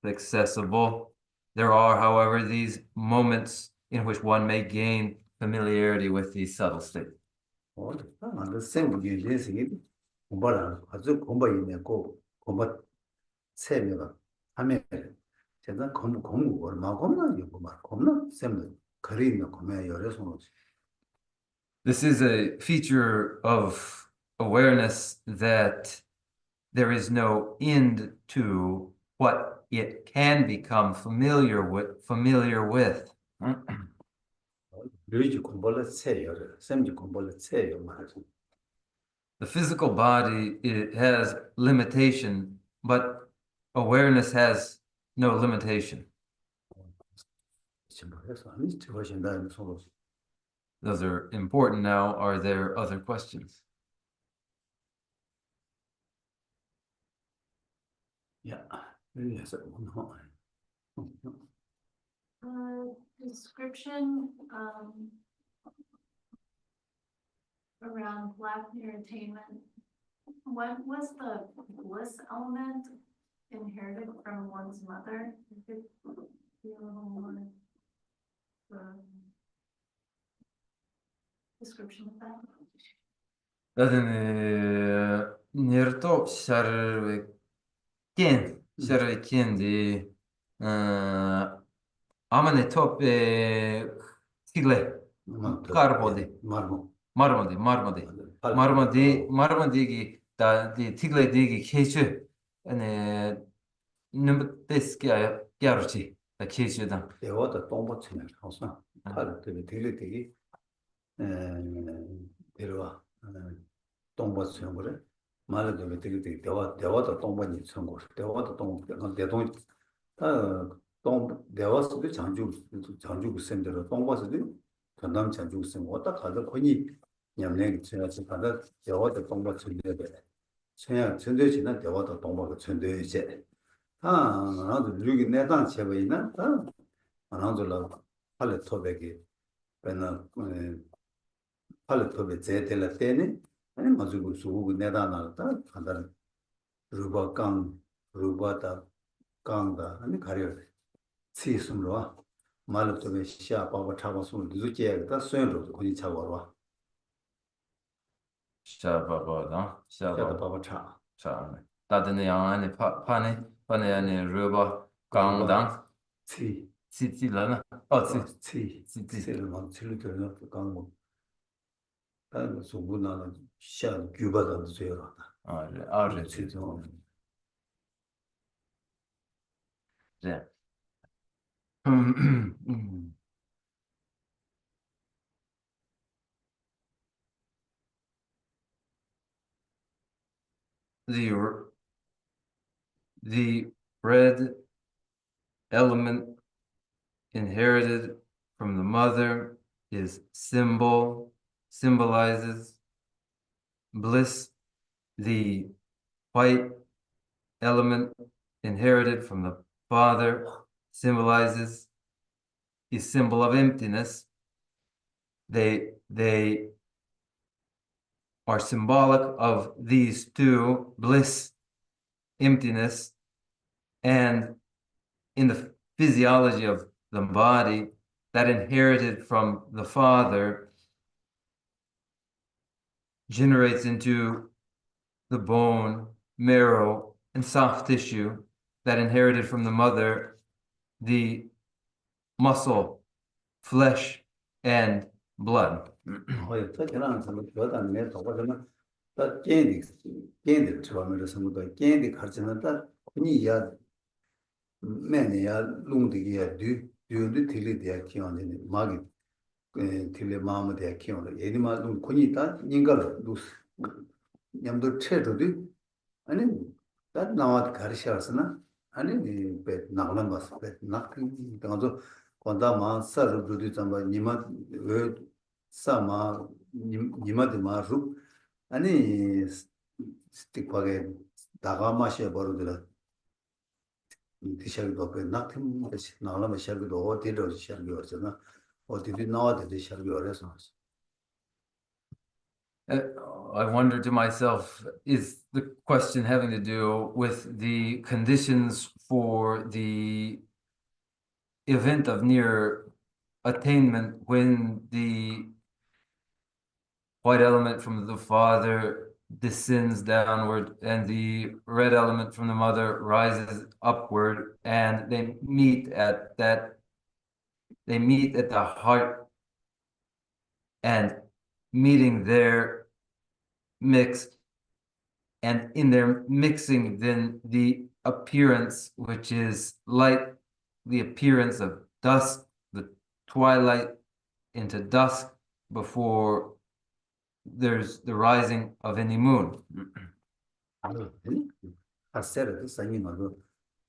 accessible. There are, however, these moments in which one may gain familiarity with these subtle states. 그 생각이 되시기 공부를 아주 공부이네 고 공부 세미가 하면 제가 공부 얼마 겁나 이거 막 겁나 쌤들 그리는 거면 여래서 This is a feature of awareness that there is no end to what it can become familiar with. 류지 공부를 세요. 쌤지 공부를 세요 말하죠. The physical body, it has limitation, but awareness has no limitation. Those are important now. Are there other questions? Yeah. Yes. Description around lack of entertainment. What was the bliss element inherited from one's mother? You could be a little more description of that. Nirto Sharvikin di Amane tope Tigle Marmodi di Tigle digi Kechu and Numbeska Yaruchi, the Kechu dam. 대화도 똥버치네. 항상 칼을 되게 데려와 똥버치 형을 말을 되게 대화도 똥버니 선고 대화도 똥 대동 대화스도 장주 쌤대로 똥버스도 전담 장주 쌤 왔다 가서 거기 냠내 제가 가다 대화도 똥버치 내대 그냥 전대지는 대화도 똥버가 전대지 나도 여기 내단 제외는 나도 팔레 토백이 배나 팔레 토베 제텔라 때네 아니 맞고 수고 내단하다 간다 루바강 루바다 강다 아니 가려 시스므로 말로 또 시아 바바 차고 손 누구지야 수행도 거기 차고 와 Shababa, 시아도 Shababa, 바바 차 Shab. Tadine Yang, Pane, Ruba, 그거 Gangdang, 치 Lana. Oh, Tsi. 치를 막 치를 들어 강뭐 다른 소문나는 시아 규바도 줘요 치죠 Yeah. The red element inherited from the mother is symbolizes bliss. The white element inherited from the father symbolizes the symbol of emptiness. They are symbolic of these two, bliss, emptiness, and in the physiology of the body, that inherited from the father generates into the bone, marrow, and soft tissue, that inherited from the mother, the muscle, flesh, and blood. 어, 저기는 좀 교단 내 도가는 다 겐디 처음에 선거도 겐디 가르치는 다 그니야 매니야 룽디기야 듀드 틸리디야 키원데 마기 틸레 마무디야 키원데 예니마 룽 그니다 닝갈 루스 냠도 체도디 아니 다 나와 가르치었으나 아니 베 나올란 봤어 베 나크 당도 건다 마사르 두디 잠바 니마 왜 사마 니마드 마루 아니 스틱하게 다가마셔 버르더라 디샤기도 앞에 나팀 나올라면 샤기도 어디로 샤기 어쩌나 어디도 나와도 샤기 어려서 I wonder to myself, is the question having to do with the conditions for the event of near attainment when the white element from the father descends downward and the red element from the mother rises upward, and they meet at the heart, and meeting there mix, and in their mixing then the appearance, which is like the appearance of dusk, the twilight into dusk before there's the rising of any moon. 아세르 상이마도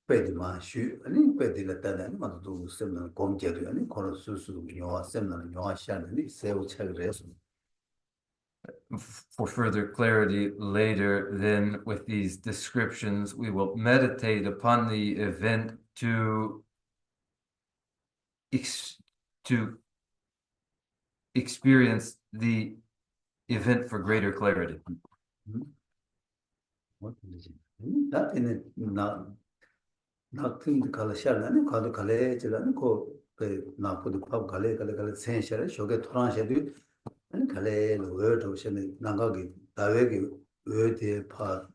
베드마 슈 아니 베딜라다는 마도 셈나 공제도 아니 코로수수 요아 셈나 요아 샤는 세우 차그레스 For further clarity later, then with these descriptions, we will meditate upon the event to experience the event for greater clarity. 나한테는 나 팀도 갈샤라니 가도 갈래지라니 코베 나포도 밥 갈래 센샤라 쇼게 토란샤도 아니 갈래 로여도 셴네 나가기 다외기 외대 파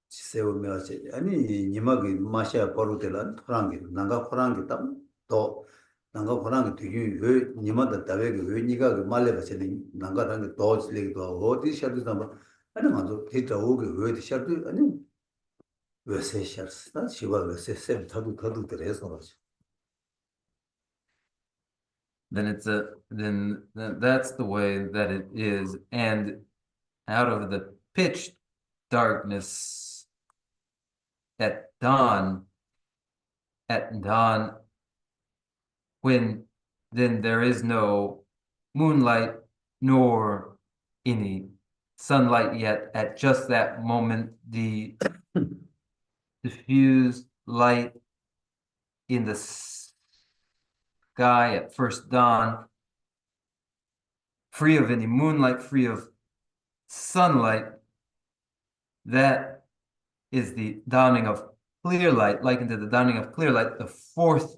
세우면서 아니 니마기 마샤 버루텔란 토랑기 나가 토랑기 땀또 나가 토랑기 되게 왜 니마다 다외기 왜 니가 말레버세니 나가라는 도즈리도 어디 샤도 담아 아니 맞아 데이터 오게 왜 샤도 아니 왜 세샤스다 시바 왜 세세 다도 그래서 그렇지 then that's the way that it is, and out of the pitch darkness at dawn, when then there is no moonlight nor any sunlight yet, at just that moment the diffused light in the sky at first dawn, free of any moonlight, free of sunlight, that is the dawning of clear light, likened to the dawning of clear light, the fourth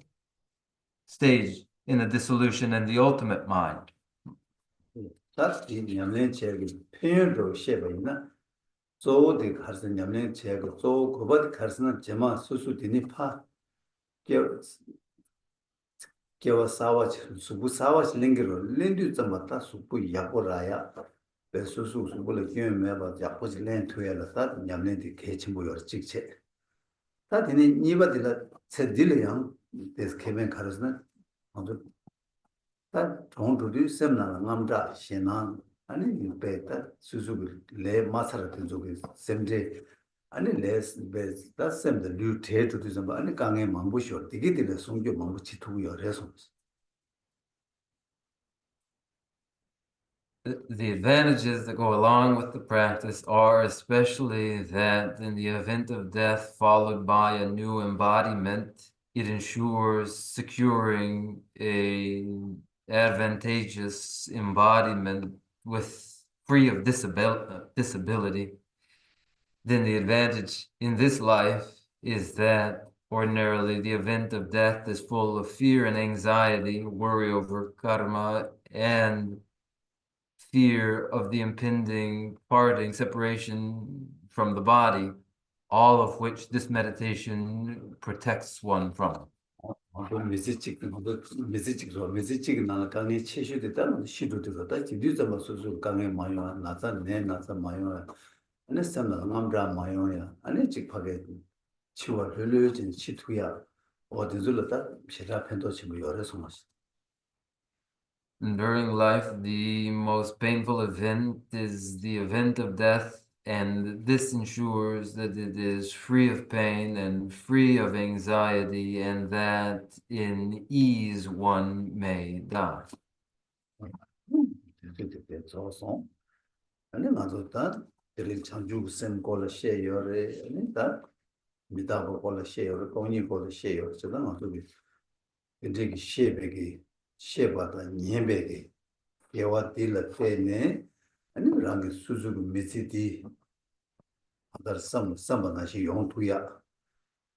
stage in the dissolution and the ultimate mind. That's the Yamlin Cheg, Pendo Sheba, so the Carson Yamlin Cheg, so Kobat Carson Jema Susu Dinipa, Kewa Sawach, Subu Sawach Linger, Lindu Zamata, Supu Yaporaya, Besusu Subula Meba, Japos Land to Yelata, Yamlin the Kitchen or Chick. That in Niba said Dillian, this Kevin Carson, that don't do seminar, Namda, Shenan, and you pay that Suzuki, lay Masara to same day, and less best, that's same the new tate to this, and Kange Mambush or the Gitty, the Sungi Mambuchi to your response. The advantages that go along with the practice are especially that in the event of death followed by a new embodiment, it ensures securing a advantageous embodiment with free of disability. Then the advantage in this life is that ordinarily the event of death is full of fear and anxiety, worry over karma, and fear of the impending parting, separation from the body, all of which this meditation protects one from. Message, Nana Kangi Chishu the Tam, Shidu to the Tachi, do the Masusu Kangi Mayo, Nasa, Nasa Mayo, and a son of Namdra Mayoya, and a chick paget, Chua Village and Chituya, or the Zulata, Shira Pentochi, your response. During life, the most painful event is the event of death, and this ensures that it is free of pain and free of anxiety, and that in ease one may die. It's awesome. And then also that, there is Chanju Sem Kola Share, and that, Midabo Kola Share, Koni Kola Share, so then also be the Shebegi, Shebata, Niembegi, Yawatila Fene, and Rangi Suzuki Missiti, other Sambanashi Yontuya.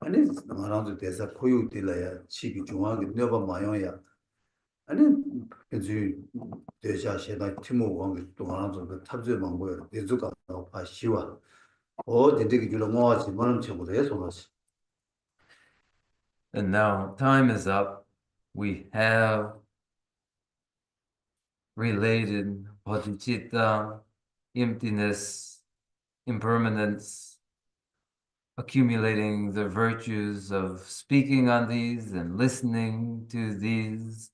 And it's around there's a Koyu Tilaya, Chiki Juang, never Mayoya. And then Deja Sheda Timu Wang to one of the Tabzu Mango, the Zuka of Pashiwa, or the Digula Moas, Manchego. And now time is up. We have related bodhicitta, emptiness, impermanence, accumulating the virtues of speaking on these and listening to these,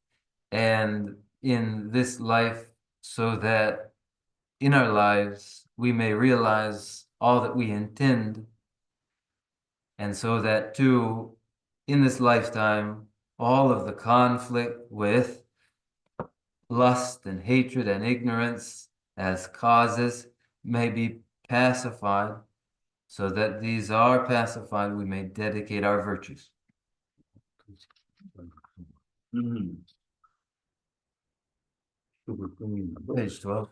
and in this life, so that in our lives we may realize all that we intend, and so that too, in this lifetime, all of the conflict with lust and hatred and ignorance as causes may be pacified. So that these are pacified, we may dedicate our virtues. Page 12.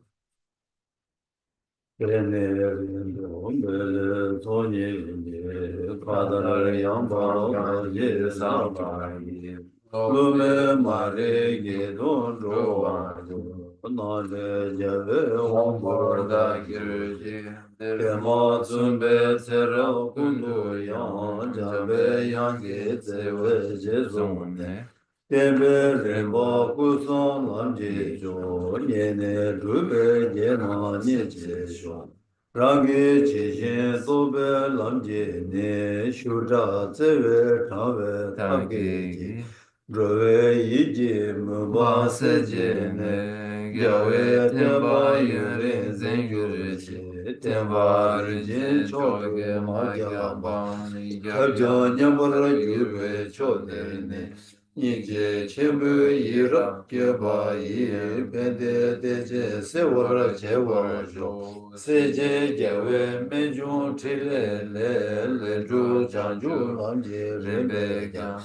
Lume mare ge don ro wa jo na le je ve hong bo da ge de ma sun be se ro kun du yang ja be yang ge ze we je zong ne de be re ba ku son lam je jo ne ne ru be je na ni je sho rang ge ji jin so be lam je ne shu ra ze we ta we ta ge ji Rove yiji mba se jene, gyawe tenpa yore zengyure che, tenpa rinjen choge ma gyaba, kabja nyambara yurwe chode ne, yinje chenpu yirap gyaba yi, pende deje se wara che wara jo, se je gyawe menjun trile le, le ju chanju lamje rinpe gya,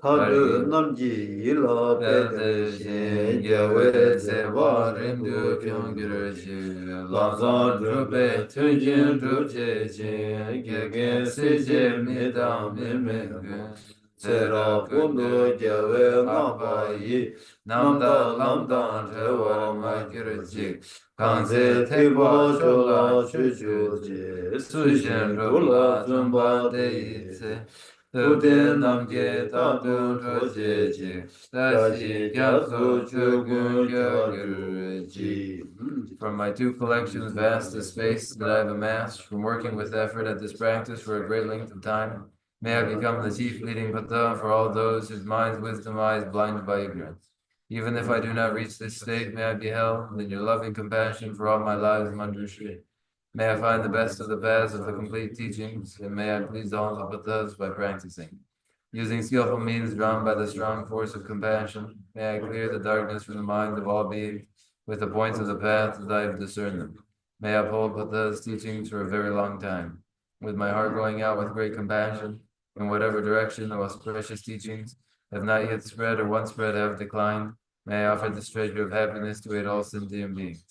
Kadu namji yila pede shen yewe zewa rindu kyungir shi lanzan drupe tunjin drupche shin gegen sije midam mimenge Sera kundu jewe ngamba yi namda lamdan rewa makir jik kanze tekwa chola chuchu je sujin rula zumba de yitse Tute namge tabdun roje je tashi gyatso chugun gyagir ji From my two collections, vast as space that I have amassed from working with effort at this practice for a great length of time, may I become the chief leading Pata for all those whose minds' wisdom eyes blinded by ignorance. Even if I do not reach this state, may I be held in your loving compassion for all my lives Manjushri. May I find the best of the paths of the complete teachings, and may I please all the Patas by practicing. Using skillful means drawn by the strong force of compassion, may I clear the darkness from the minds of all beings with the points of the path as I have discerned them. May I uphold Pata's teachings for a very long time. With my heart going out with great compassion, in whatever direction the most precious teachings have not yet spread or once spread have declined, may I offer this treasure of happiness to aid all sentient beings.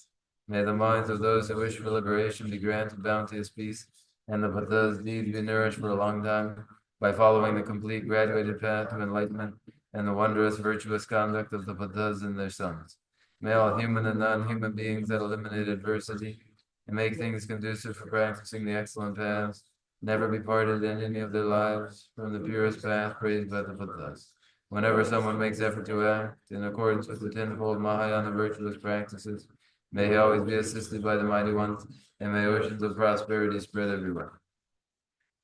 May the minds of those who wish for liberation be granted bounteous peace, and the Pata's deeds be nourished for a long time by following the complete graduated path to enlightenment and the wondrous virtuous conduct of the Patas and their sons. May all human and non-human beings that eliminate adversity and make things conducive for practicing the excellent paths never be parted in any of their lives from the purest path praised by the Buddhas. Whenever someone makes effort to act in accordance with the tenfold Mahayana virtuous practices, may he always be assisted by the mighty ones, and may oceans of prosperity spread everywhere.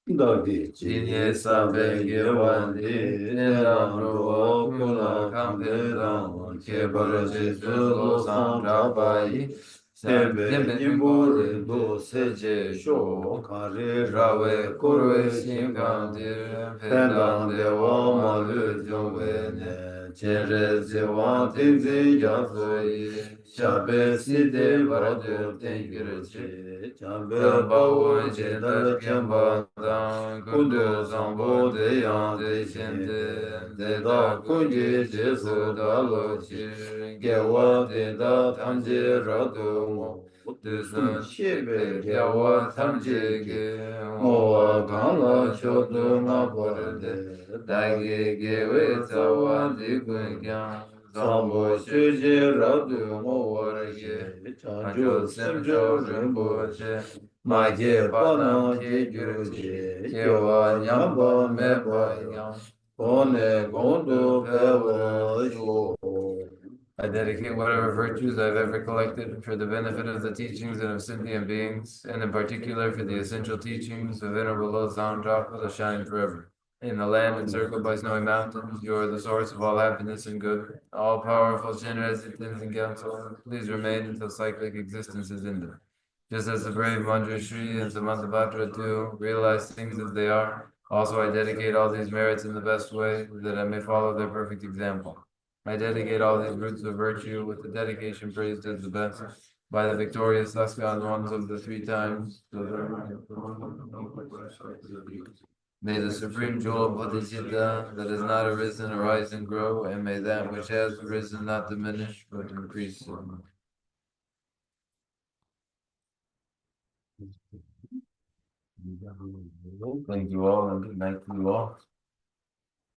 Dinye sabe gewandi, nendam ro kula kampedam, kebar jesu lo san trabayi, sembe nimbo rindo seje sho, kare rawe kurwe shingandir, pendam dewa malu jongwe ne, chenre zewa tenze yazoyi, shabe side varado tengir che, chambe bawo jendar kyamba dang, kundu zambo de yang de shente, de da kunji jesu da lo chi, gewa de da tamje rado mo, de sun shebe gewa tamje ge, mowa gangla shodu ma borde, dagi gewe tawa di kun kyang, zambo shuje rado mo warge, chanjo semjo rinpo che, ma ge pa na ge gyur che, gewa nyamba me pa yang, kone gondo pe wa sho. I dedicate whatever virtues I've ever collected for the benefit of the teachings and of sentient beings, and in particular for the essential teachings of Venerable Losang Drapa to shine forever. In the land encircled by snowy mountains, you are the source of all happiness and good. All powerful Shinras, Thins, and Council, please remain until cyclic existence is ended. Just as the brave Manjushri and Samantabhadra too realize things as they are, also I dedicate all these merits in the best way, that I may follow their perfect example. I dedicate all these roots of virtue with the dedication praised as the best by the victorious Saskan ones of the three times. May the supreme jewel of Bodhisattva that has not arisen arise and grow, and may that which has arisen not diminish but increase. Thank you all, and good night to you all.